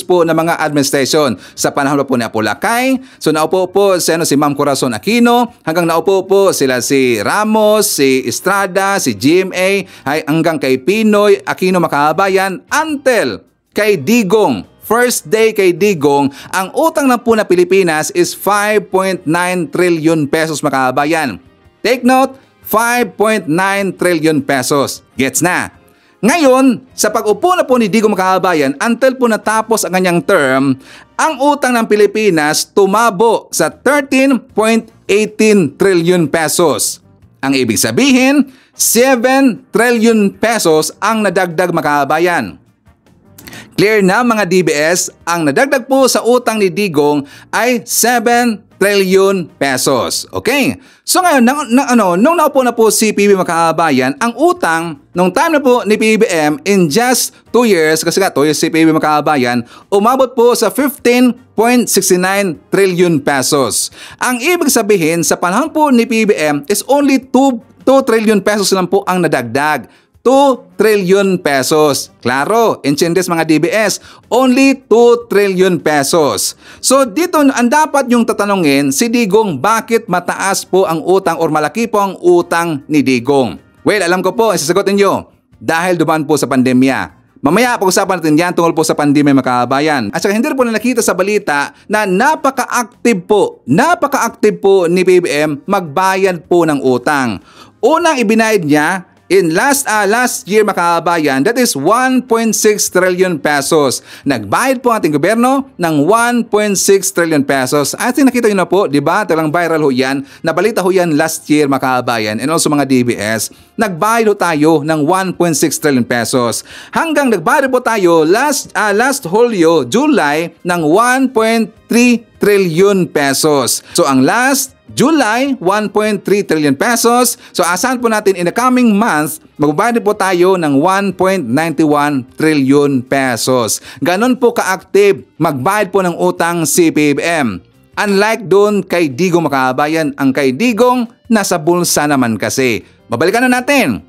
po na mga administration. Sa panahon po ni Apolacay, so naupo po si Ma'am Corazon Aquino, hanggang naupo po sila si Ramos, si Estrada, si GMA, hanggang kay Pinoy Aquino, mga kababayan, until kay Digong. First day kay Digong, ang utang na po na Pilipinas is 5.9 trillion pesos, mga kababayan. Take note, 5.9 trillion pesos. Gets na? Ngayon, sa pag-upo na po ni Digong, mga kababayan, until po natapos ang kanyang term, ang utang ng Pilipinas tumabo sa 13.18 trillion pesos. Ang ibig sabihin, 7 trillion pesos ang nadagdag, mga kababayan. Clear na, mga DBS, ang nadagdag po sa utang ni Digong ay 7 trillion pesos. Okay? So ngayon, nung naupo na po si PBBM, mga kababayan, ang utang nung time na po ni PBBM in just 2 years, kasi 2 years si PBBM, mga kababayan, umabot po sa 15.69 trillion pesos. Ang ibig sabihin, sa panahon po ni PBBM is only 2 trillion pesos lang po ang nadagdag. 2 trillion pesos. Klaro, enchendes, mga DBS, only 2 trillion pesos. So dito, ang dapat yung tatanungin, si Digong, bakit mataas po ang utang or malaki po ang utang ni Digong? Well, alam ko po, isasagutin nyo, dahil dumaan po sa pandemya. Mamaya pag-usapan natin yan tungkol po sa pandemya, mga kababayan. At saka hindi rin po na nakita sa balita na napaka-active po ni PBBM magbayad po ng utang. unang ibinayad niya in last year mga kababayan, that is 1.6 trillion pesos. Nagbayad po ating gobyerno ng 1.6 trillion pesos. At nakita nyo na po, di ba? Talang viral ho yan. Nabalita ho yan last year mga kababayan and also mga DBS. Nagbayad ho tayo ng 1.6 trillion pesos. Hanggang nagbayad po tayo last Hulyo, July ng 1.3 trillion pesos. So ang last July, 1.3 trillion pesos. So asahan po natin in the coming month, magbabayad po tayo ng 1.91 trillion pesos. Ganon po ka-active magbayad po ng utang si PBBM. Unlike doon kay Digong mga kababayan, ang kay Digong nasa bulsa naman kasi. Babalikan na natin.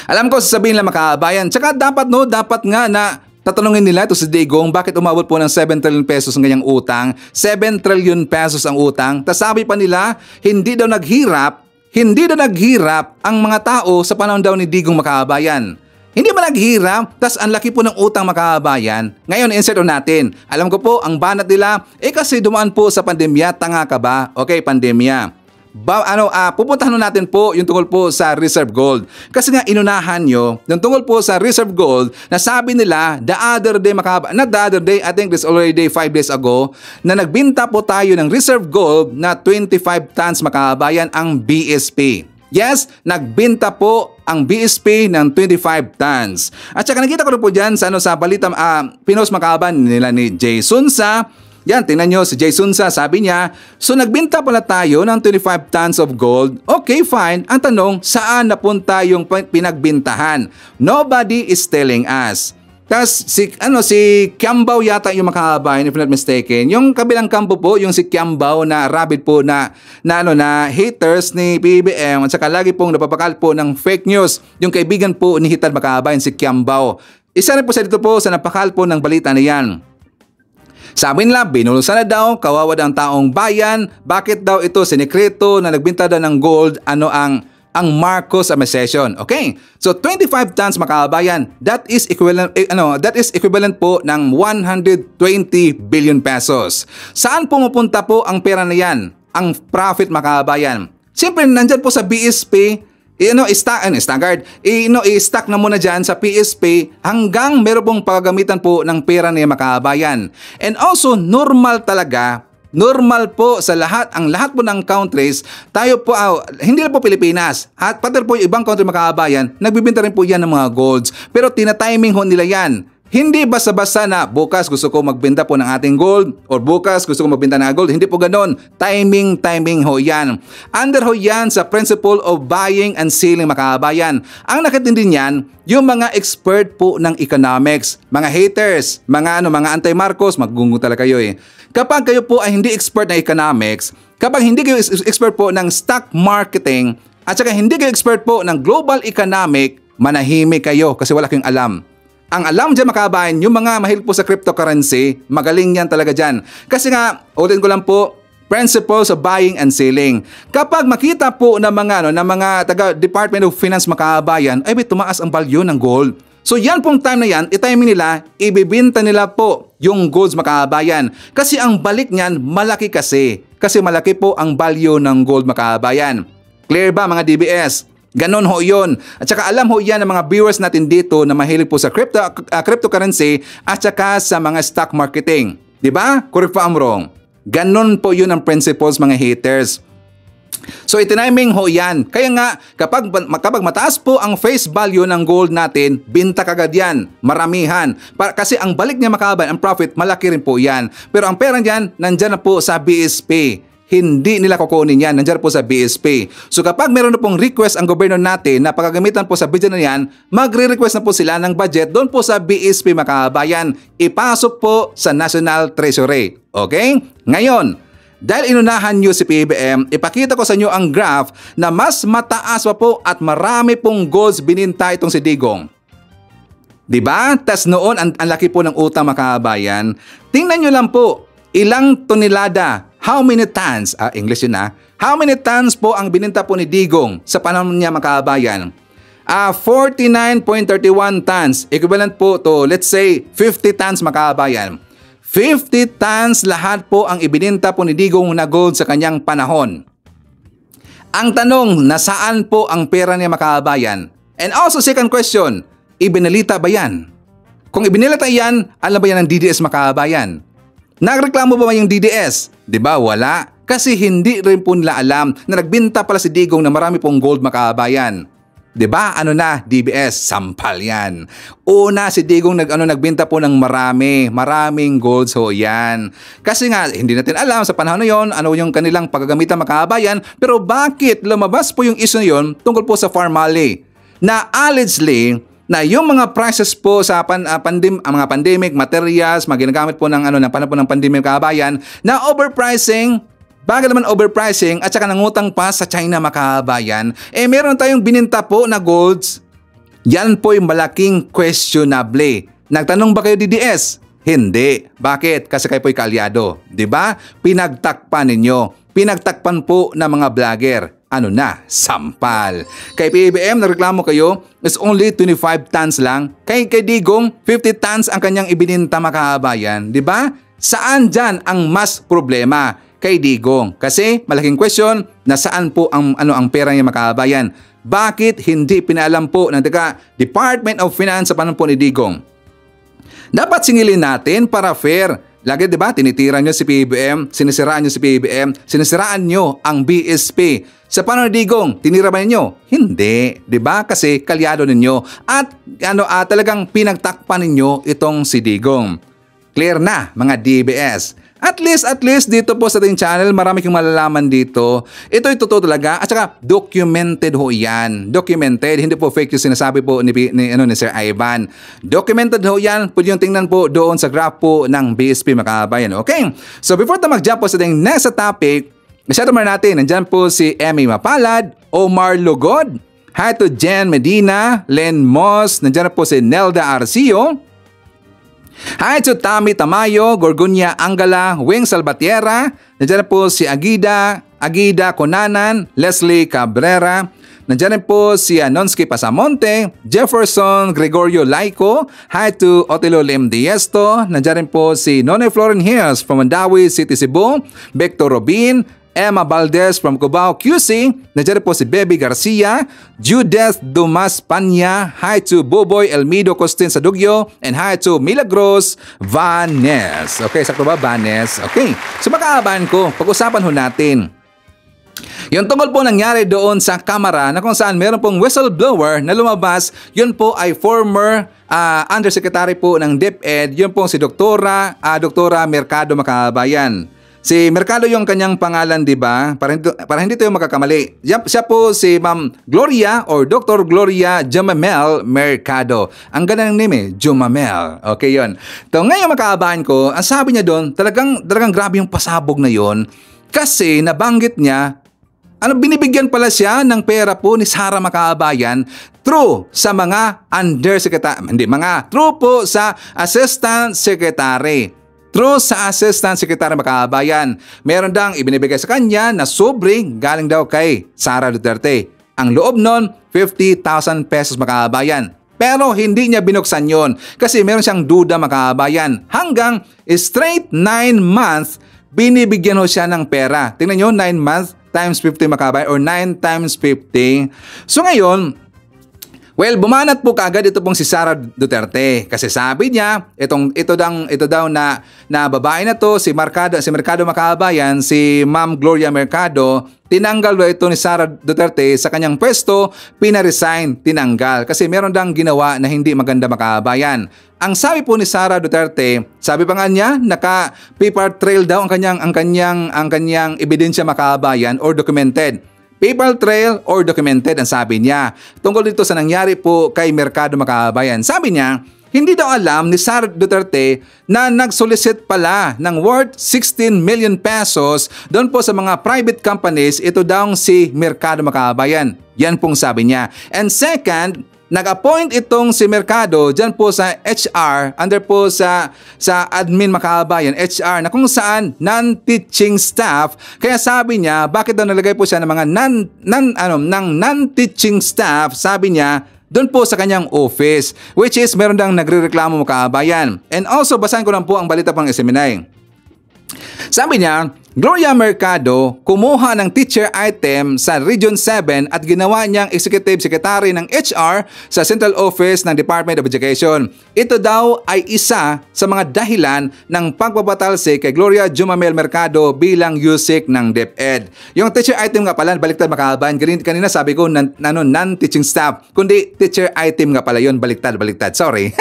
Alam ko sasabihin lang mga kababayan, tsaka dapat nga na tatanungin nila ito si Digong, bakit umabot po ng 7 trillion pesos ang ganyang utang? 7 trillion pesos ang utang. Tas sabi pa nila, hindi daw naghirap ang mga tao sa panahon daw ni Digong makabayan. Hindi ba naghirap? Tas ang laki po ng utang makabayan. Ngayon, insert natin. Alam ko po, ang banat nila, kasi dumaan po sa pandemya, tanga ka ba? Okay, pandemya. Pupuntahan natin po yung tungkol po sa reserve gold. Kasi nga inunahan nyo, yung tungkol po sa reserve gold, na sabi nila, not the other day, I think this already 5 days ago, na nagbinta po tayo ng reserve gold na 25 tons makabayan ang BSP. Yes, nagbinta po ang BSP ng 25 tons. At saka nakita ko rin po dyan sa balita, pinost makaban nila ni Jay Sunsa. Yan, tingnan nyo, si Jason Sa, sabi niya, so nagbinta pala tayo ng 25 tons of gold. Okay, fine. Ang tanong, saan napunta yung pinagbintahan? Nobody is telling us. Tapos si Kiambao yata yung makahabayan, if not mistaken. Yung kabilang kampo po, yung si Kiambao na rabid po na haters ni PBBM at saka lagi pong napapakal po ng fake news. Yung kaibigan po ni Hitad makahabayan, si Kiambao. Isa rin po sa dito po sa napakal po ng balita na yan. Sabi nila, binulusan na daw, kawawa daw ang taong bayan. Bakit daw ito sinikreto na nagbinta daw ng gold, ang Marcos administration? Okay, so 25 tons makabayan, that is equivalent po ng 120 billion pesos. Saan pumupunta po ang pera na yan? Ang profit makabayan? Siyempre, nandyan po sa BSP, i-stack na muna dyan sa PSP hanggang meron pong pagagamitan po ng pera niya makabayan. And also, normal po sa lahat po ng countries, tayo po, hindi lang po Pilipinas, at pati po yung ibang country makabayan, nagbibinta rin po yan ng mga golds. Pero tinatiming ho nila yan. Hindi basta-basta na bukas gusto ko magbenta po ng ating gold or bukas gusto ko magbenta ng gold. Hindi po ganon. Timing ho yan. Under ho yan sa principle of buying and selling makabayan. Ang nakatindi niyan, yung mga expert po ng economics, mga haters, mga anti-Marcos, maggunggo talaga kayo eh. Kapag kayo po ay hindi expert na economics, kapag hindi kayo expert po ng stock marketing, at saka hindi kayo expert po ng global economic, manahimik kayo kasi wala kayong alam. Ang alam dyan makabayan, yung mga mahilig po sa cryptocurrency, magaling yan talaga dyan. Kasi nga, ulitin ko lang po, principles of buying and selling. Kapag makita po ng mga taga Department of Finance makabayan, ay tumaas ang value ng gold. So yan pong time na yan, i-timing nila, ibibinta nila po yung golds makabayan. Kasi ang balik niyan, malaki kasi. Kasi malaki po ang value ng gold makabayan. Clear ba mga DBS? Ganon ho yun. At saka alam ho yan ng mga viewers natin dito na mahilig po sa cryptocurrency at saka sa mga stock marketing. Diba? Correct pa am wrong. Ganon po yun ang principles mga haters. So itiniming ho yan. Kaya nga kapag mataas po ang face value ng gold natin, binta kagad yan. Maramihan. Kasi ang balik niya makaban, ang profit, malaki rin po yan. Pero ang pera niyan, nandyan na po sa BSP. Hindi nila kukunin yan. Nandiyan po sa BSP. So kapag meron na pong request ang gobyerno natin na pagagamitan po sa budget na yan, magre-request na po sila ng budget doon po sa BSP makabayan. Ipasok po sa National Treasury. Okay? Ngayon, dahil inunahan nyo si PBBM, ipakita ko sa inyo ang graph na mas mataas pa po at marami pong golds bininta itong si Digong. Diba? Tas noon, ang laki po ng utang makabayan. Tingnan nyo lang po, ilang tonelada, how many tons, English yun how many tons po ang bininta po ni Digong sa panahon niya makabayan? 49.31 tons, equivalent po to, let's say, 50 tons makabayan. 50 tons lahat po ang ibininta po ni Digong na gold sa kanyang panahon. Ang tanong, nasaan po ang pera niya mga kababayan? And also second question, ibinalita ba yan? Kung ibinalita yan, alam ba yan ng DDS mga kababayan? Nagreklamo ba yung DDS? Diba wala? Kasi hindi rin po nila alam na nagbinta pala si Digong na marami pong gold mga kababayan. Diba? Ano na? DBS, sampal yan. Una, si Digong nagbinta po ng maraming golds ho yan. Kasi nga, hindi natin alam sa panahon na yon ano yung kanilang paggagamitan mga kababayan, pero bakit lumabas po yung issue na yon tungkol po sa Farm Mali? Na allegedly, na yung mga prices po sa mga pandemic materials, mga ginagamit po ng panahon po ng pandemic mga kababayan, na overpricing. Bakit naman overpricing at saka nangutang pa sa China mga kababayan? Meron tayong bininta po na golds. Yan po yung malaking questionable. Nagtanong ba kayo DDS? Hindi. Bakit? Kasi kayo po'y kaalyado. Diba? Pinagtakpan ninyo. Pinagtakpan po ng mga vlogger. Ano na? Sampal. Kay PBBM, nagreklamo kayo, is only 25 tons lang. Kay Digong, 50 tons ang kanyang ibininta mga kababayan. Diba? Saan dyan ang mas problema? Kay Digong. Kasi malaking question, nasaan po ang pera niya mga kababayan? Bakit hindi pinaalam po ng Department of Finance sa panahon po ni Digong? Dapat singilin natin para fair. Lagi diba, tinitira nyo si PBBM, sinisiraan nyo si PBBM, sinisiraan nyo ang BSP. Sa panahon ni Digong, tinira ba ninyo? Hindi. Diba? Kasi kalyado ninyo. At talagang pinagtakpan ninyo itong si Digong. Clear na mga DBS. At least dito po sa ating channel, marami kang malalaman dito. Ito'y totoo talaga at saka documented ho yan. Documented, hindi po fake yung sinasabi po ni Sir Ivan. Documented ho yan. Pwede yung tingnan po doon sa graph po ng BSP mga kabayan. Okay? So before tayo mag-jump po sa ating next topic, masyado natin, nandyan po si Emmy Mapalad, Omar Lugod, hi to Jen Medina, Len Moss, nandyan po si Nelda Arcio, hi to Tami Tamayo, Gorgonia Angala, Wing Salvatierra, nandiyan po si Agida Conanan, Leslie Cabrera, nandiyan po si Anonsky Pasamonte, Jefferson Gregorio Laico, hi to Otelo Lim Diesto, nandiyan po si Nonay Floren Hills from Mandawi City, Cebu, Victor Robin, Emma Valdez from Cubao QC, nandiyan po si Bebe Garcia, Judith Dumas Panya, hi to Boboy Elmido Costin Sadugyo, and hi to Milagros Vanes. Okay, sakto ba Vanes? Okay, so makaaban ko, pag-usapan ho natin. Yung tungkol po nangyari doon sa kamera na kung saan meron pong whistleblower na lumabas, yun po ay former undersecretary po ng DepEd, yun po si Doktora Mercado Makabayan. Si Mercado yung kanyang pangalan, di ba? Para hindi tayo makakamali. Siya po si Ma'am Gloria or Dr. Gloria Jumamel Mercado. Ang ganda ng name Jumamel. Okay yun. So ngayon makaabahan ko, ang sabi niya doon, talagang grabe yung pasabog na yon. Kasi nabanggit niya, binibigyan pala siya ng pera po ni Sara Makabayan through sa mga through po sa Assistant Secretary. True sa Assistant Secretary Makabayan, meron dang ibinibigay sa kanya na sobring galing daw kay Sara Duterte. Ang loob nun, 50,000 pesos Makabayan. Pero hindi niya binuksan yon kasi meron siyang duda Makabayan. Hanggang straight 9 months, binibigyan ho siya ng pera. Tingnan nyo, 9 months times 50 Makabayan or 9 times 50. So ngayon, bumanat po kaagad ito pong si Sara Duterte kasi sabi niya, ito daw na babae na to, si Mercado Makabayan, si Ma'am Gloria Mercado, tinanggal ito ni Sara Duterte sa kanyang pwesto, pinaresign, tinanggal kasi meron dang ginawa na hindi maganda Makabayan. Ang sabi po ni Sara Duterte, sabi pa nga niya, naka-paper trail daw ang kanyang ebidensya Makabayan or documented. Paper trail or documented ang sabi niya. Tungkol dito sa nangyari po kay Mercado Makabayan. Sabi niya, hindi daw alam ni Sara Duterte na nag-solicit pala ng worth 16 million pesos doon po sa mga private companies. Ito daw si Mercado Makabayan. Yan pong sabi niya. And second, nag-appoint itong si Mercado dyan po sa HR, under po sa admin Makabayan, HR, na kung saan non-teaching staff. Kaya sabi niya, bakit daw nalagay po siya ng mga non-teaching staff, sabi niya, doon po sa kanyang office, which is meron dang nagre-reklamo Makabayan. And also, basahin ko lang po ang balita pang SMNI. Sabi niya, Gloria Mercado kumuha ng teacher item sa Region 7 at ginawa niyang Executive Secretary ng HR sa Central Office ng Department of Education. Ito daw ay isa sa mga dahilan ng pagpapatalsik kay Gloria Jumamel Mercado bilang USIC ng DepEd. Yung teacher item nga pala, baliktad makabayan. Kanina sabi ko non-teaching staff, kundi teacher item nga pala yun, baliktad. Sorry.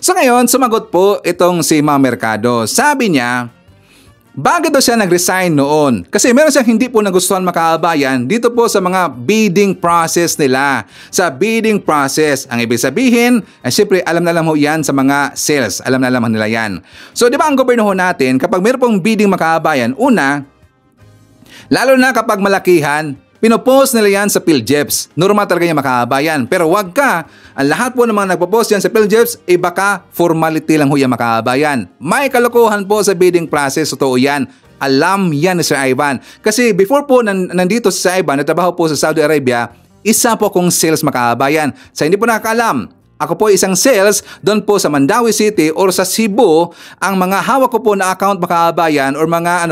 So ngayon, sumagot po itong si Ma'am Mercado. Sabi niya, bakit daw siya nag-resign noon? Kasi meron siyang hindi po nagustuhan makaabayan dito po sa mga bidding process nila. Sa bidding process, ang ibig sabihin, siyempre alam na lang ho yan sa mga sales. Alam na lang nila yan. So di ba ang gobyerno ho natin, kapag meron pong bidding makaabayan, una, lalo na kapag malakihan, pinopost nila yan sa PhilJeps. Normal talaga yung makaabayan. Pero wag ka, ang lahat po ng mga nagpo-post yan sa PhilJeps, baka formality lang ho yung makaabayan. May kalokohan po sa bidding process, totoo yan. Alam yan ni Sir Ivan. Kasi before po nandito si Sir Ivan, natrabaho po sa Saudi Arabia, isa po kong sales makaabayan. Sa hindi po nakakaalam, ako po isang sales doon po sa Mandawi City or sa Cebu. Ang mga hawak ko po na account makaabayan or mga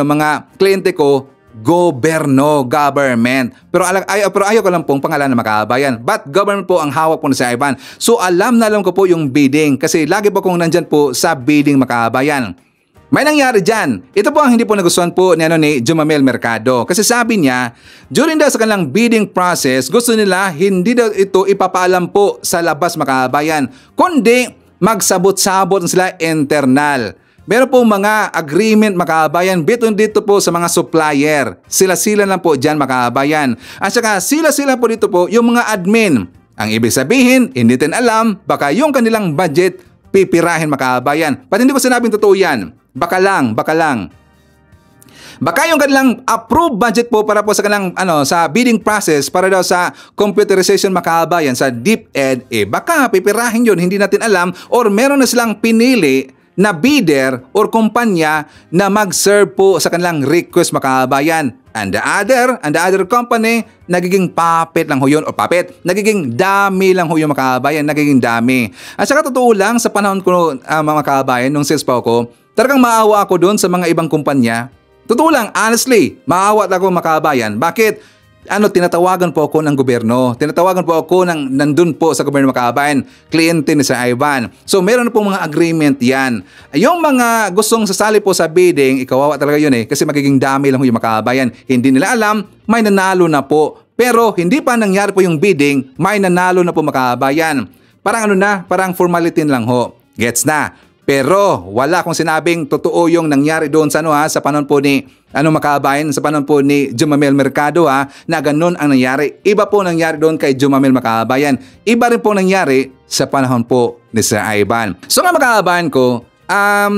kliyente ko, government. Pero ayaw ko lang pong pangalan na makaabayan. But government po ang hawak po na si Ivan. So alam ko po yung bidding kasi lagi po kong nandyan po sa bidding makaabayan. May nangyari dyan. Ito po ang hindi po nagustuhan po ni Jumamel Mercado. Kasi sabi niya, during daw sa kanilang bidding process, gusto nila hindi daw ito ipapaalam po sa labas makaabayan, kundi magsabot-sabot sila internal. Meron po mga agreement makaabayan dito po sa mga supplier. Sila-sila lang po dyan makaabayan. At saka sila-sila po dito po yung mga admin. Ang ibig sabihin, hindi din alam, baka yung kanilang budget pipirahin makaabayan. Pati hindi ko sinabing totoo yan. Baka lang. Baka yung kanilang approved budget po para po sa kanilang sa bidding process para daw sa computerization makaabayan sa DepEd, baka pipirahin yun, hindi natin alam, or meron na silang pinili na bidder or kumpanya na mag-serve po sa kanilang request makaabayan. And the other company, nagiging papet lang ho yun, o nagiging dami lang ho yung makaabayan, nagiging dami. At saka totoo lang, sa panahon ko mga makaabayan, nung sales pa ako, talagang maawa ako doon sa mga ibang kumpanya. Totoo lang, honestly, maawa ako makaabayan. Bakit? Tinatawagan po ako ng gobyerno. Tinatawagan po ako ng nandun po sa gobyerno makaabayan, kliyente ni Sir Ivan. So meron po mga agreement yan. Yung mga gustong sasali po sa bidding, ikawawa talaga yun kasi magiging dami lang yung makaabayan. Hindi nila alam, may nanalo na po. Pero hindi pa nangyari po yung bidding, may nanalo na po makaabayan. Parang parang formality lang ho. Gets na. Pero wala akong sinabing totoo yung nangyari doon sa sa panahon po ni makaabayan, sa panahon po ni Jumamel Mercado na ganun ang nangyari. Iba po nangyari doon kay Jumamel makaabayan. Iba rin po nangyari sa panahon po ni Sir Ivan. So nga makaabayan ko,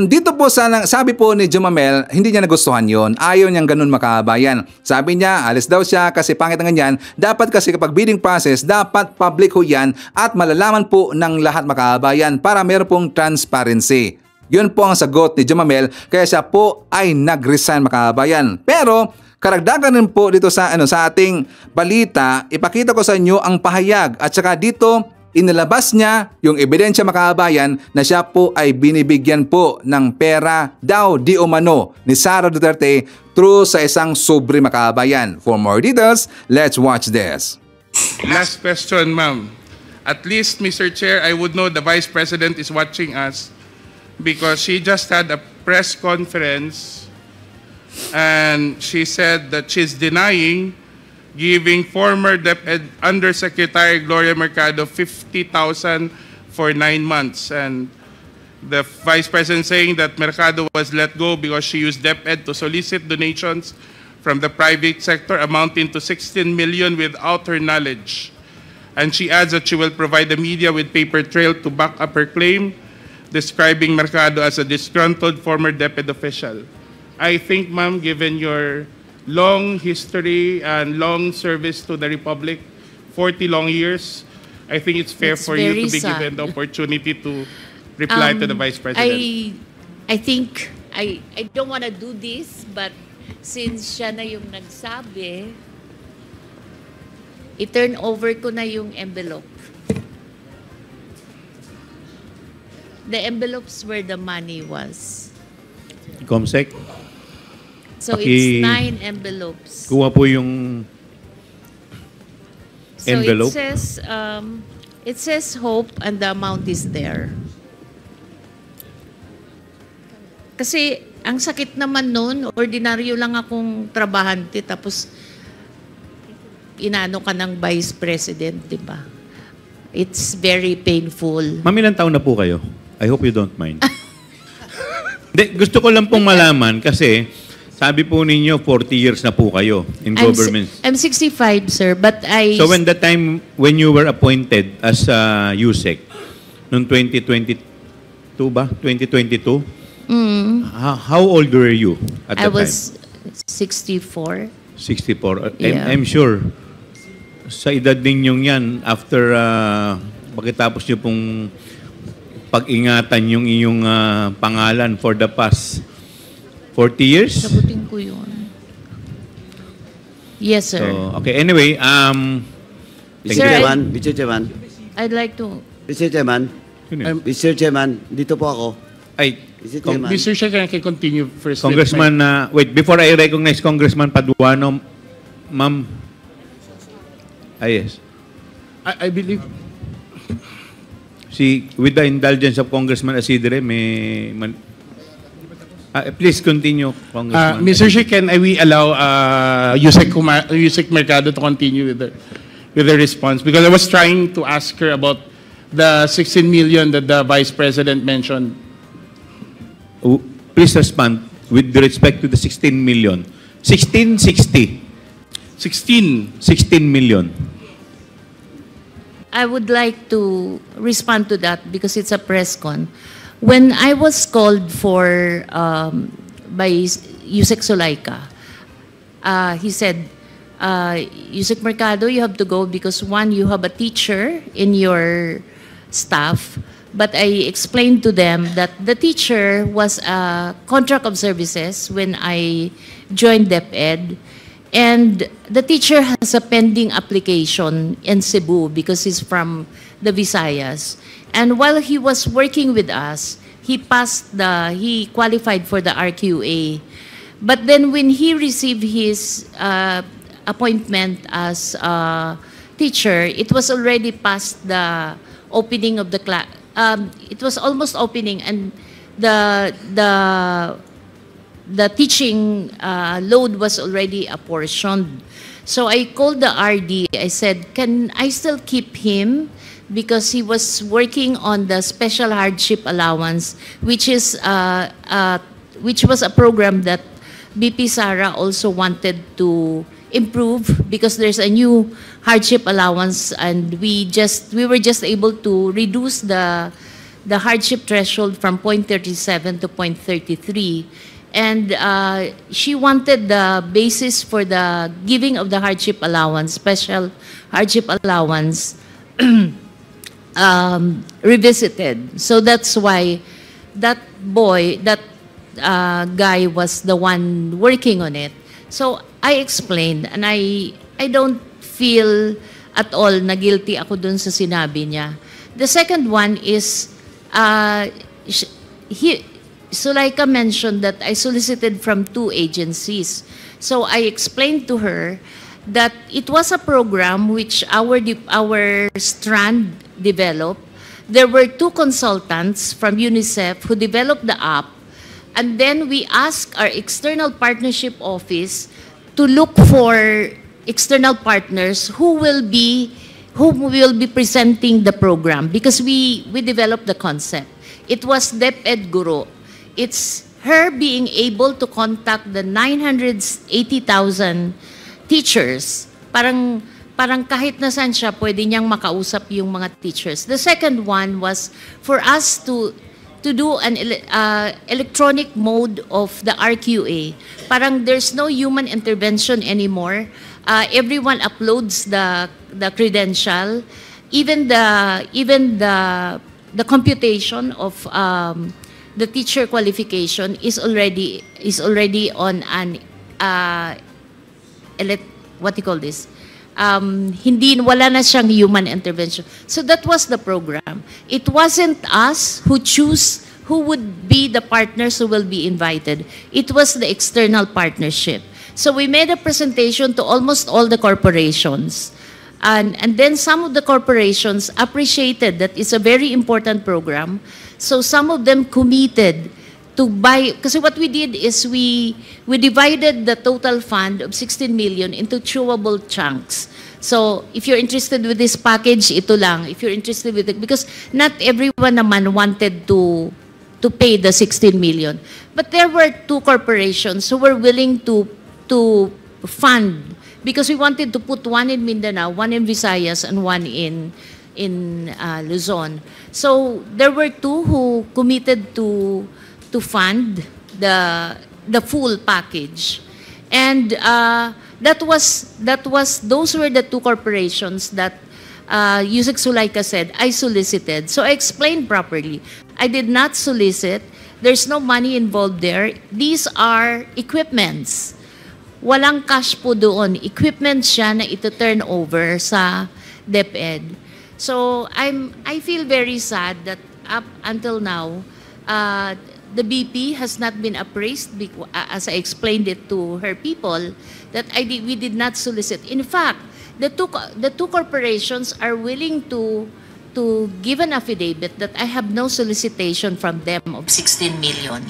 dito po sabi po ni Jumamel, hindi niya nagustuhan yon. Ayaw niyang ganun makaabayan. Sabi niya, alis daw siya kasi pangit ang ganyan. Dapat kasi kapag bidding process, dapat public ho yan at malalaman po ng lahat makaabayan para meron pong transparency. Yun po ang sagot ni Jumamel, kaya siya po ay nag-resign makaabayan. Pero karagdagan rin po dito sa ating balita, ipakita ko sa inyo ang pahayag at saka dito inilabas niya yung ebidensya makaabayan na siya po ay binibigyan po ng pera daw di umano ni Sara Duterte through sa isang sobre makaabayan. For more details, let's watch this. Last question, ma'am. At least, Mr. Chair, I would know the Vice President is watching us because she just had a press conference and she said that she's denying giving former DepEd Undersecretary Gloria Mercado 50,000 for 9 months. And the Vice President saying that Mercado was let go because she used DepEd to solicit donations from the private sector amounting to 16 million without her knowledge. And she adds that she will provide the media with paper trail to back up her claim, describing Mercado as a disgruntled former DepEd official. I think, ma'am, given your long history and long service to the Republic, 40 long years, I think it's fair for you to be given the opportunity to reply to the Vice President. I think, I don't want to do this, but since siya na yung nagsabi, i-turn over ko na yung envelope. The envelopes where the money was. Comsec. So it's 9 envelopes. Kuha po yung envelope. So it says hope and the amount is there. Kasi ang sakit naman nun, ordinaryo lang akong trabahante tapos inano ka ng vice president, di ba? It's very painful. Ma'am, ilang taon na po kayo? I hope you don't mind. Gusto ko lang pong malaman kasi sabi po ninyo 40 years na po kayo in government. I'm 65, sir, but So when you were appointed as USEC noong 2022 ba? 2022? How old were you at that time? I was 64. 64. Yeah. I'm sure sa edad ninyong yan, after pagkatapos nyo pong pag-ingatan yung iyong pangalan for the past 40 years? Sabutin ko yun. Yes, sir. So, okay, anyway, Mr. Chairman, I'd like to... Mr. Chairman, Mr. Chairman, dito po ako. Ay, Mr. Chair, can I continue first? Congressman, wait, before I recognize Congressman Paduano, ma'am. Yes. I believe... With the indulgence of Congressman Asidre, please continue, Congressman. Mr. Chair, can we allow Yusek Mercado to continue with the response? Because I was trying to ask her about the 16 million that the Vice President mentioned. Please respond with respect to the 16 million. 1660. 16 million. I would like to respond to that because it's a press con. When I was called for by Yusek Sulaika, he said, Yusek Mercado, you have to go because one, you have a teacher in your staff. But I explained to them that the teacher was a contract of services when I joined DepEd. And the teacher has a pending application in Cebu because he's from the Visayas. And while he was working with us, he qualified for the RQA. But then when he received his appointment as a teacher, it was already past the opening of the class. It was almost opening, and the teaching load was already apportioned. So I called the RD. I said, can I still keep him? Because he was working on the special hardship allowance, which was a program that BP Sara also wanted to improve because there's a new hardship allowance, and we were just able to reduce the hardship threshold from 0.37 to 0.33. And she wanted the basis for the giving of the hardship allowance, special hardship allowance, revisited. So that's why that guy was the one working on it. So I explained, and I don't feel at all na guilty ako dun sa sinabi niya. The second one is, Sulaika mentioned that I solicited from 2 agencies. So I explained to her that it was a program which our strand developed. There were 2 consultants from UNICEF who developed the app, and then we asked our external partnership office to look for external partners who will be presenting the program, because we developed the concept. It was DepEd Guru. It's her being able to contact the 980,000 teachers. Parang kahit nasan siya, pwede niyang makausap yung mga teachers. The second one was for us to do an electronic mode of the RQA. Parang there's no human intervention anymore. Everyone uploads the credential. Even the computation of the teacher qualification is already on an what do you call this? Wala na siyang human intervention. So that was the program. It wasn't us who who would be the partners who will be invited. It was the external partnership. So we made a presentation to almost all the corporations. And then some of the corporations appreciated that it's a very important program. So some of them committed to buy, kasi what we did is we divided the total fund of 16 million into chewable chunks. So if you're interested with this package, ito lang. If you're interested with it, because not everyone naman wanted to pay the 16 million. But there were 2 corporations who were willing to fund, because we wanted to put one in Mindanao, one in Visayas, and one in Luzon. So there were 2 who committed to fund the full package, and those were the 2 corporations that Yusek Zulaika said I solicited. So I explained properly. I did not solicit. There's no money involved there. These are equipments. Walang cash po doon. Equipment siya na ito turn over sa DepEd. So I feel very sad that up until now, the BP has not been appraised, as I explained it to her people, that we did not solicit. In fact, the two corporations are willing to give an affidavit that I have no solicitation from them of 16 million.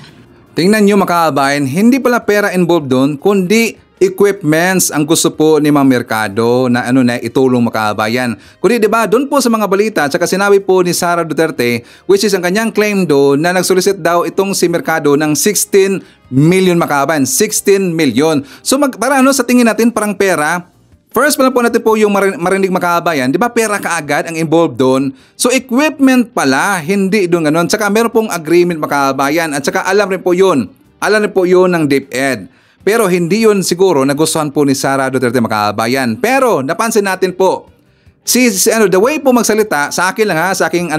Tingnan nyo makabayan, hindi pala pera involved doon, kundi equipments ang gusto po ni Ma'am Mercado na na itulong makabayan. Kundi 'di ba, doon po sa mga balita at saka sinabi po ni Sara Duterte, which is ang kanyang claim doon na nagsolicit daw itong si Mercado ng 16 million makabayan, 16 million. So para sa tingin natin parang pera. First pa lang po natin po yung marinig makabayan, 'di ba pera kaagad ang involved doon? So equipment pala, hindi doon ganoon. Saka meron pong agreement makabayan at saka alam rin po 'yun. Alam rin po 'yun ng DepEd. Pero hindi 'yun siguro nagustuhan po ni Sara Duterte makabayan. Pero napansin natin po the way po magsalita sa akin lang sa aking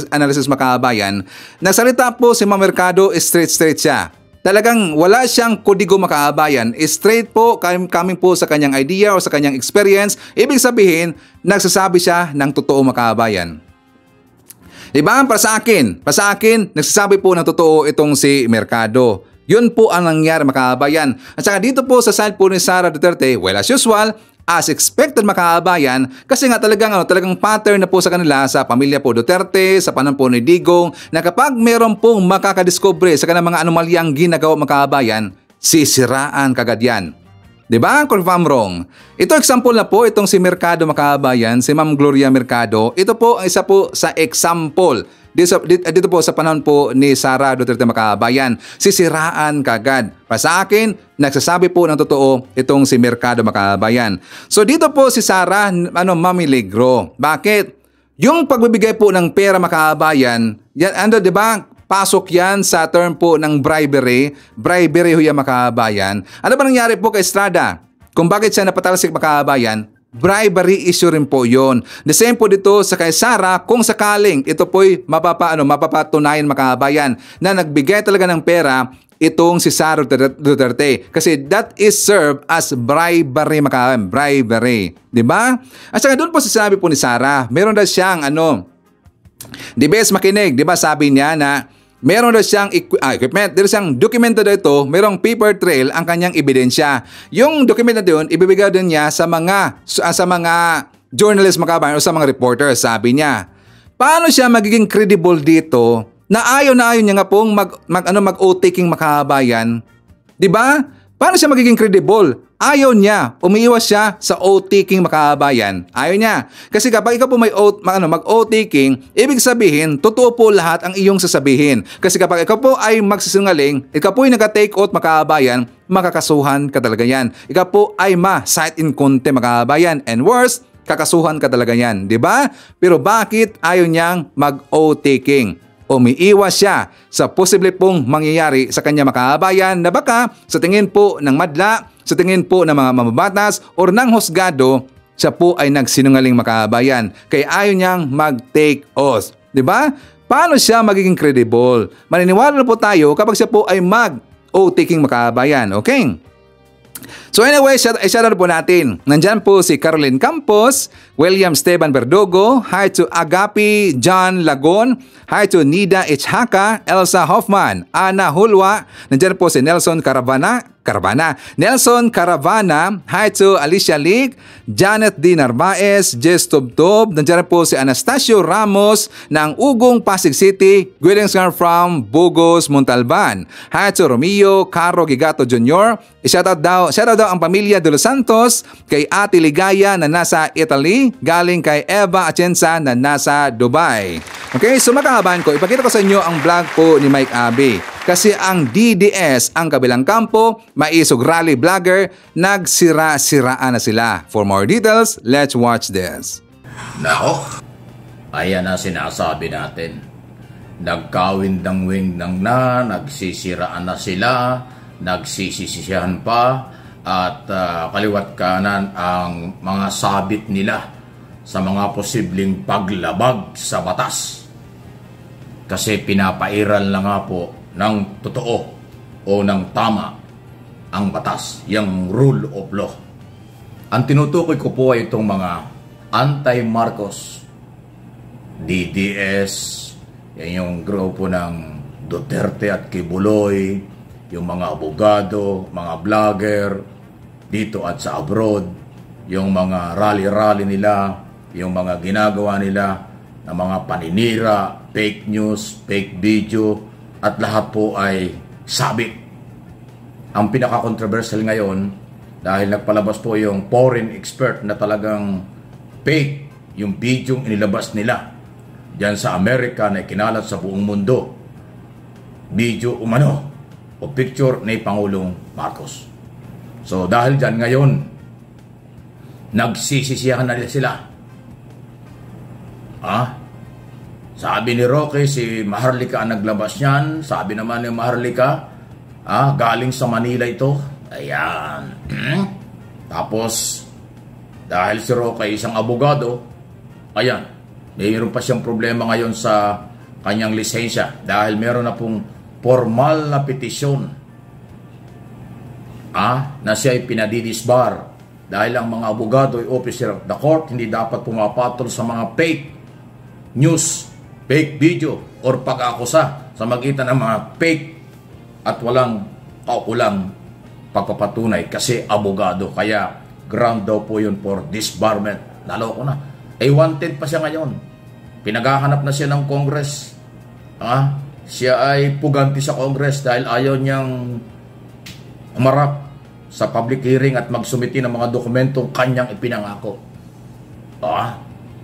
analysis makabayan, nagsalita po si Ma'am Mercado, straight siya. Talagang wala siyang kodigo makabayan. Straight po, coming po sa kanyang idea o sa kanyang experience. Ibig sabihin, nagsasabi siya ng totoo makabayan. Diba? Para sa akin, nagsasabi po ng totoo itong si Mercado. Yun po ang nangyari makabayan. At saka dito po sa side po ni Sara Duterte, well as usual, as expected makabayan, kasi nga talagang pattern na po sa kanila sa pamilya po Duterte, sa panahon po ni Digong, na kapag meron pong makakadiscover sa kanilang mga anomalyang ginagawa makabayan, sisiraan kagad yan. Diba? Confirm wrong. Ito example na po itong si Mercado makabayan, si Ma'am Gloria Mercado. Ito po ang isa po sa example dito po sa panahon po ni Sara Duterte makabayan. Sisiraan kagad. Para sa akin, nagsasabi po ng totoo itong si Mercado makabayan. So dito po si Sara mamiligro. Bakit? Yung pagbibigay po ng pera makabayan, yan, di ba? Pasok yan sa term po ng bribery. Bribery ho yan makabayan. Ano ba nangyari po kay Estrada? Kung bakit siya napatalsik makabayan? Bribery issue rin po yun. The same po dito sa kay Sara, kung sakaling ito po'y mapapatunayan makabayan na nagbigay talaga ng pera itong si Sara Duterte. Kasi that is served as bribery makabayan. Bribery. Diba? At saka doon po sinabi po ni Sara, meron na siyang di best makinig. Diba sabi niya na meron daw siyang equipment, meron siyang dokumento daw ito, merong paper trail ang kanyang ebidensya. Yung dokumento na doon, ibibigay din niya sa mga journalist makabayan o sa mga reporters, sabi niya. Paano siya magiging credible dito na ayaw niya nga pong mag-o-taking makabayan? Diba? Paano siya magiging credible? Ayaw niya. Umiiwas siya sa o-taking makabayan. Ayaw niya. Kasi kapag ikaw po may mag-o-taking, ibig sabihin, totoo po lahat ang iyong sasabihin. Kasi kapag ikaw po ay magsisinungaling, ikaw po ay nag-take out makabayan, makakasuhan ka talaga yan. Ikaw po ay ma-cite in contempt makabayan. And worse, kakasuhan ka talaga yan. Diba? Pero bakit ayaw niyang mag-o-taking? Umiiwas siya sa posible pong mangyayari sa kanya makabayan na baka sa tingin po ng madla, sa tingin po ng mga mamabatas o ng husgado, siya po ay nagsinungaling makabayan. Kaya ayaw niyang mag-take oath. Diba? Paano siya magiging credible? Maniniwala na po tayo kapag siya po ay mag-o-taking makabayan. Okay? So anyway, shoutout po natin. Nandyan po si Caroline Campos, William Esteban Verdugo, hi to Agapi John Lagon, hi to Nida Ichhaka, Elsa Hoffman, Ana Hulwa, nandyan po si Nelson Nelson Caravana, hi to Alicia Lig, Janet D. Narvaez, Jess Tubtob, nandiyan po si Anastasio Ramos ng Ugong, Pasig City, greetings from Bugos, Montalban. Hi to Romeo Caro Gigato Jr. Shoutout daw ang pamilya de Los Santos, kay Ate Ligaya na nasa Italy, galing kay Eva Atienza na nasa Dubai. Okay, so makahabahan ko, ipakita ko sa inyo ang vlog po ni Mike Abe. Kasi ang DDS, ang kabilang kampo, maisog rally vlogger, nagsira-siraan na sila. For more details, let's watch this. Nako, ayan na sinasabi natin. Nagkawindang-windang na, nagsisiraan na sila, nagsisisihan pa, at kaliwat kanan ang mga sabit nila sa mga posibleng paglabag sa batas. Kasi pinapairal na nga po ng totoo o ng tama ang batas, yung rule of law. Ang tinutukoy ko po ay itong mga anti-Marcos, DDS, yan yung grupo ng Duterte at Kibuloy, yung mga abogado, mga vlogger, dito at sa abroad, yung mga rally-rally nila, yung mga ginagawa nila na mga paninira, fake news, fake video, at lahat po ay sabit. Ang pinaka-controversial ngayon, dahil nagpalabas po yung foreign expert na talagang fake yung video inilabas nila dyan sa Amerika na ikinalat sa buong mundo. Video o picture ni Pangulong Marcos. So dahil dyan ngayon, nagsisisiyahan na sila. Sabi ni Roque, si Maharlika ang naglabas niyan. Sabi naman ni Maharlika, galing sa Manila ito. Ayan. Tapos, dahil si Roque isang abogado, ayan, mayroon pa siyang problema ngayon sa kanyang lisensya. Dahil meron na pong formal na petisyon na siya ay pinadidisbar. Dahil ang mga abogado ay officer of the court, hindi dapat pumapatol sa mga fake news, fake video, or pag-akusa sa magitan ng mga fake at walang kaukulang pagpapatunay kasi abogado. Kaya ground daw po yun for disbarment. Naloko na. Wanted pa siya ngayon. Pinaghahanap na siya ng Congress. Siya ay puganti sa Congress dahil ayaw niyang umarap sa public hearing at magsumiti ng mga dokumentong kanyang ipinangako.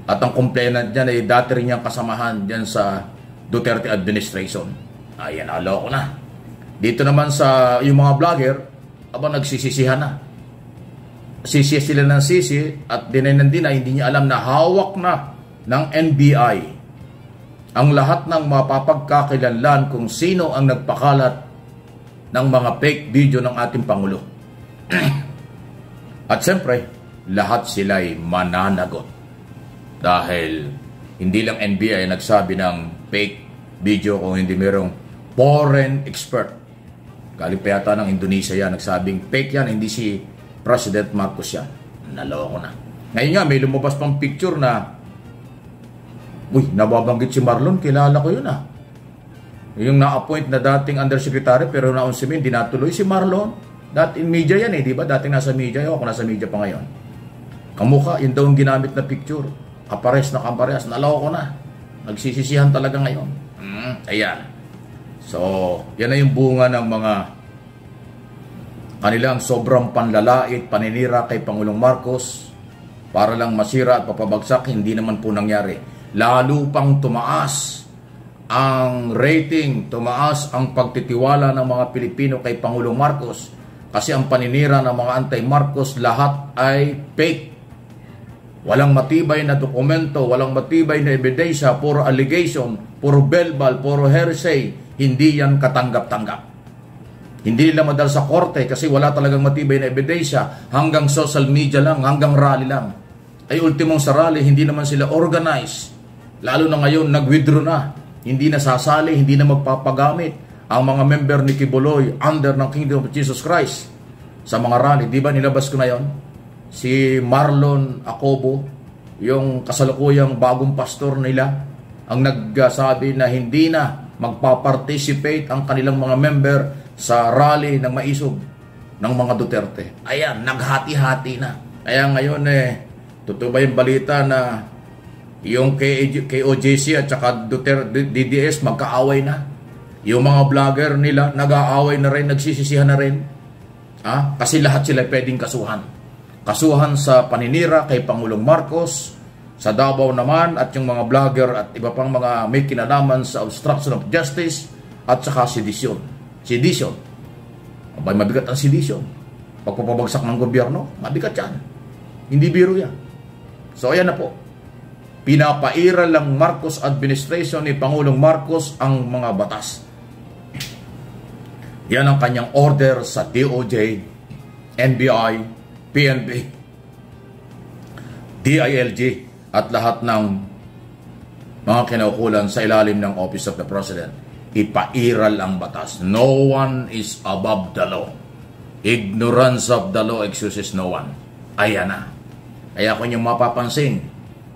At ang complainant dyan ay dati rin niyang kasamahan dyan sa Duterte administration. Ayan, aloko na. Dito naman sa yung mga vlogger, nagsisisihan na. Sisi sila ng sisi at dinay hindi niya alam na hawak na ng NBI ang lahat ng mapapagkakilanlan kung sino ang nagpakalat ng mga fake video ng ating Pangulo. At siyempre, lahat sila ay mananagot. Dahil hindi lang NBI nagsabi ng fake video kung hindi merong foreign expert. Galing pa yata ng Indonesia yan, nagsabing fake yan, hindi si President Marcos yan. Naloko na. Ngayon nga, may lumabas pang picture na nababanggit si Marlon, kilala ko yun Yung na-appoint na dating undersecretary pero naunsimin, dinatuloy si Marlon. Dati in media yan di ba? Dating nasa media, ako nasa media pa ngayon. Kamukha, yun daw ang ginamit na picture. Kapares na kapares, naloko na. Nagsisisihan talaga ngayon. Ayan. So, yan na yung bunga ng mga kanilang sobrang panlalait, paninira kay Pangulong Marcos para lang masira at papabagsak. Hindi naman po nangyari. Lalo pang tumaas ang rating, tumaas ang pagtitiwala ng mga Pilipino kay Pangulong Marcos kasi ang paninira ng mga anti-Marcos lahat ay fake. Walang matibay na dokumento, walang matibay na ebidensya, puro allegation, puro belbal, puro hearsay. Hindi yan katanggap-tanggap. Hindi nila madal sa korte kasi wala talagang matibay na ebidensya. Hanggang social media lang, hanggang rally lang. Ay ultimong sa rally, hindi naman sila organized. Lalo na ngayon, nag-withdraw na. Hindi na sasali, hindi na magpapagamit ang mga member ni Kibuloy under ng Kingdom of Jesus Christ. sa mga rally. Di ba nilabas ko na yon? Si Marlon Acobo, yung kasalukuyang bagong pastor nila, ang nagsabi na hindi na magpa-participate ang kanilang mga member sa rally ng maisog ng mga Duterte. Ayan, naghati-hati na. Kaya ngayon totoo ba yung balita na yung KOJC at saka Duterte, DDS magkaaway na? Yung mga vlogger nila nag-aaway na rin, nagsisisihan na rin. Kasi lahat sila pwedeng kasuhan. Kasuhan sa paninira kay Pangulong Marcos, sa Davao naman, at yung mga vlogger at iba pang mga may kinalaman sa obstruction of justice at saka sedition. Sedition. Abay, mabigat ang sedition. Pagpapabagsak ng gobyerno, mabigat yan. Hindi biro yan. So ayan na po. Pinapairal lang Marcos administration ni Pangulong Marcos ang mga batas. Yan ang kanyang order sa DOJ, NBI, PNP, DILG at lahat ng mga kinaukulan sa ilalim ng Office of the President. Ipairal ang batas. No one is above the law. Ignorance of the law excuses no one. Ayan na. Kaya kung yung mapapansin,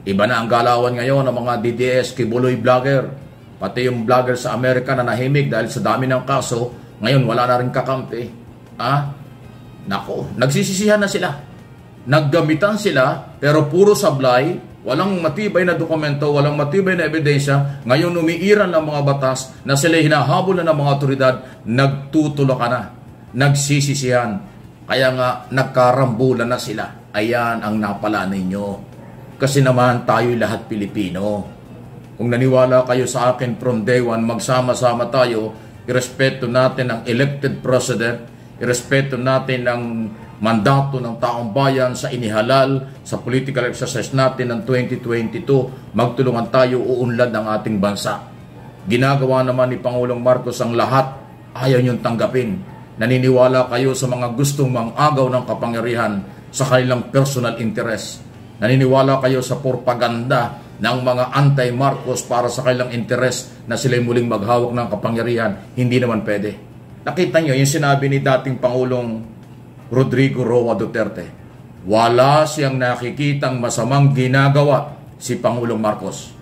iba na ang galawan ngayon ng mga DDS, kibuloy vlogger, pati yung vlogger sa Amerika na nahimik dahil sa dami ng kaso, ngayon wala na rin kakampi. Nako, nagsisisihan na sila. Naggamitan sila, pero puro sablay, walang matibay na dokumento, walang matibay na ebidensya. Ngayon umiiran ng mga batas na sila hinahabol na ng mga otoridad, nagtutulak na, nagsisisihan. Kaya nga, nagkarambulan na sila. Ayan ang napala ninyo. Kasi naman tayo'y lahat Pilipino. Kung naniwala kayo sa akin from day one, magsama-sama tayo, irespeto natin ang elected president, irespeto natin ang mandato ng taong bayan sa inihalal sa political exercise natin ng 2022, magtulungan tayo uunlad ng ating bansa. Ginagawa naman ni Pangulong Marcos ang lahat, ayaw niyong tanggapin. Naniniwala kayo sa mga gustong mangagaw ng kapangyarihan sa kanilang personal interest. Naniniwala kayo sa propaganda ng mga anti-Marcos para sa kanilang interest na sila'y muling maghawak ng kapangyarihan. Hindi naman pwede. Nakita nyo yung sinabi ni dating Pangulong Rodrigo Roa Duterte. Wala siyang nakikitang masamang ginagawa si Pangulong Marcos.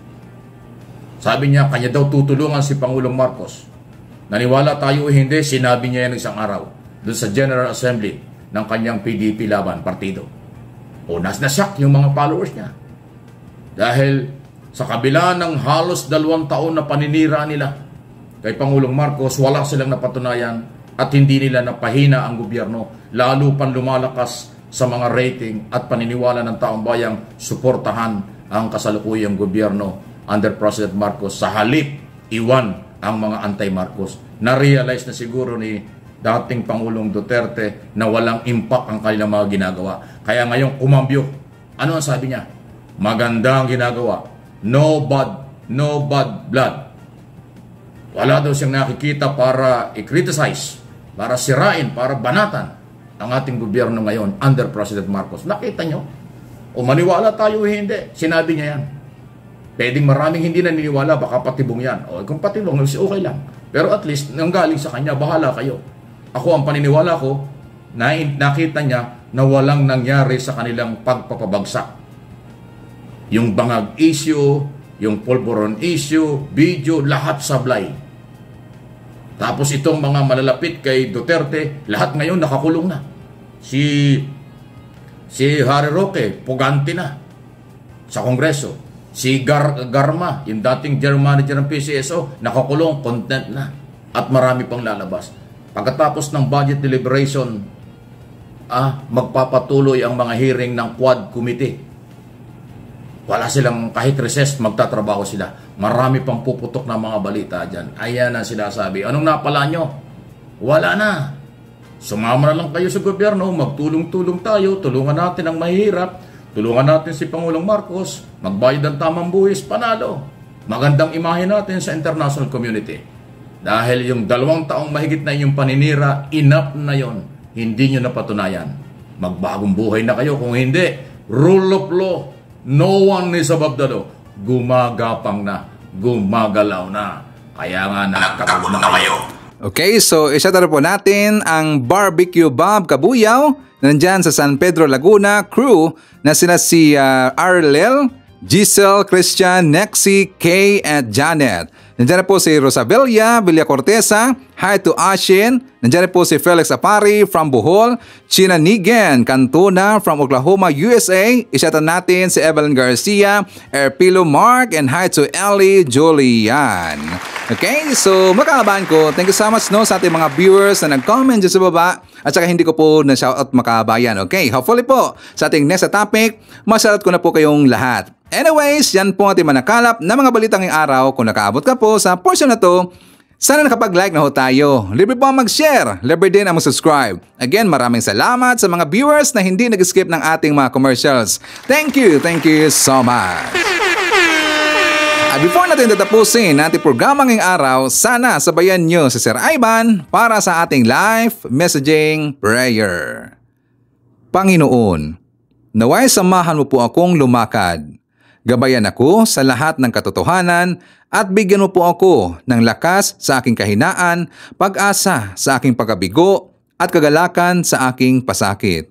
Sabi niya, kanya daw tutulungan si Pangulong Marcos. Naniwala tayo o hindi, sinabi niya yan isang araw doon sa General Assembly ng kanyang PDP laban, partido. O nasyak yung mga followers niya. Dahil sa kabila ng halos 2 taon na paninira nila kay Pangulong Marcos, wala silang napatunayan at hindi nila napahina ang gobyerno. Lalo pang lumalakas sa mga rating at paniniwala ng taong bayang suportahan ang kasalukuyang gobyerno under President Marcos. Sa halip, iwan ang mga anti-Marcos. Na-realize na siguro ni dating Pangulong Duterte na walang impact ang kanilang mga ginagawa. Kaya ngayon kumambyo. Ano ang sabi niya? Maganda ang ginagawa. No bad blood. Wala daw siyang nakikita para i-criticize, para sirain, para banatan ang ating gobyerno ngayon under President Marcos. Nakita nyo? O maniwala tayo o hindi, sinabi niya yan. Pwedeng maraming hindi naniniwala, baka patibong yan. O kung patibong, okay lang. Pero at least, nanggaling sa kanya, bahala kayo. Ako, ang paniniwala ko, nakita niya na walang nangyari sa kanilang pagpapabagsak. Yung bangag issue, yung pulburon issue, video, lahat sablay. Tapos itong mga malalapit kay Duterte, lahat ngayon nakakulong na. Si Harry Roque, pugante na sa Kongreso. Si Garma, yung dating general manager ng PCSO, nakakulong, content na. At marami pang lalabas. Pagkatapos ng budget deliberation, magpapatuloy ang mga hearing ng Quad Committee. Wala silang kahit recess, magtatrabaho sila. Marami pang puputok na mga balita dyan. Ayan ang sinasabi. Anong napala nyo? Wala na. Sumama na lang kayo sa gobyerno, magtulong-tulong tayo, tulungan natin ang mahirap, tulungan natin si Pangulong Marcos, magbayad ng tamang buwis, panalo. Magandang imahe natin sa international community. Dahil yung 2 taong mahigit na inyong paninira, enough na yon. Hindi nyo napatunayan. Magbagong buhay na kayo. Kung hindi, rule of law, no one is above the law. Gumagapang na, gumagalaw na. Kaya nga nakakatulog na kayo. Okay, so isa-tara po natin ang Barbecue Bob Kabuyaw. Nandyan sa San Pedro, Laguna, crew na sila si Arlel, Giselle, Christian, Nexie, Kay, at Janet. Nandiyan na po si Rosabella Villacortesa. Hi to Ashin. Nandiyan na po si Felix Apari from Bohol. China Nigen Cantona from Oklahoma, USA. Isyatan natin si Evelyn Garcia, Erpilo Mark, and hi to Ellie Julian. Okay, so makakabahan ko. Thank you so much sa ating mga viewers na nag-comment dyan sa baba. At saka hindi ko po na-shoutout makabayan. Okay, hopefully po sa ating next topic, ma-shoutout ko na po kayong lahat. Anyways, yan po ating manakalap na mga balitang ngayong araw. Kung nakaabot ka po sa portion na to, sana nakapag-like na ho tayo. Libre po ang mag-share. Libre din ang mag-subscribe. Again, maraming salamat sa mga viewers na hindi nag-skip ng ating mga commercials. Thank you so much. At before natin tatapusin ating programa ngayong araw, sana sabayan nyo si Sir Ivan para sa ating live messaging prayer. Panginoon, naway samahan mo po akong lumakad. Gabayan ako sa lahat ng katotohanan at bigyan mo po ako ng lakas sa aking kahinaan, pag-asa sa aking pagkabigo at kagalakan sa aking pasakit.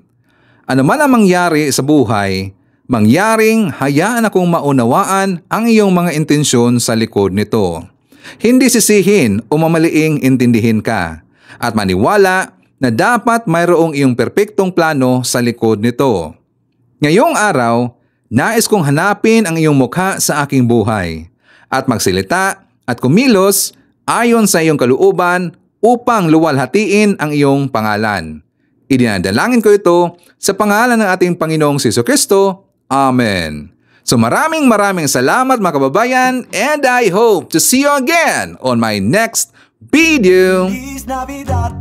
Ano man ang mangyari sa buhay, mangyaring hayaan akong maunawaan ang iyong mga intensyon sa likod nito. Hindi sisihin o mamaliing intindihin ka at maniwala na dapat mayroong iyong perpektong plano sa likod nito. Ngayong araw, nais kong hanapin ang iyong mukha sa aking buhay at magsilita at kumilos ayon sa iyong kalooban upang luwalhatiin ang iyong pangalan. Idinadalangin ko ito sa pangalan ng ating Panginoong Jesucristo. Amen. So maraming salamat mga kababayan, and I hope to see you again on my next video. Feliz Navidad.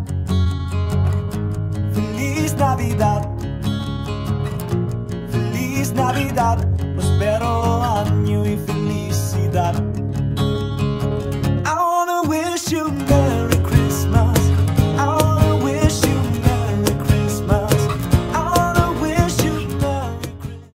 Feliz Navidad. Feliz Navidad, prospero año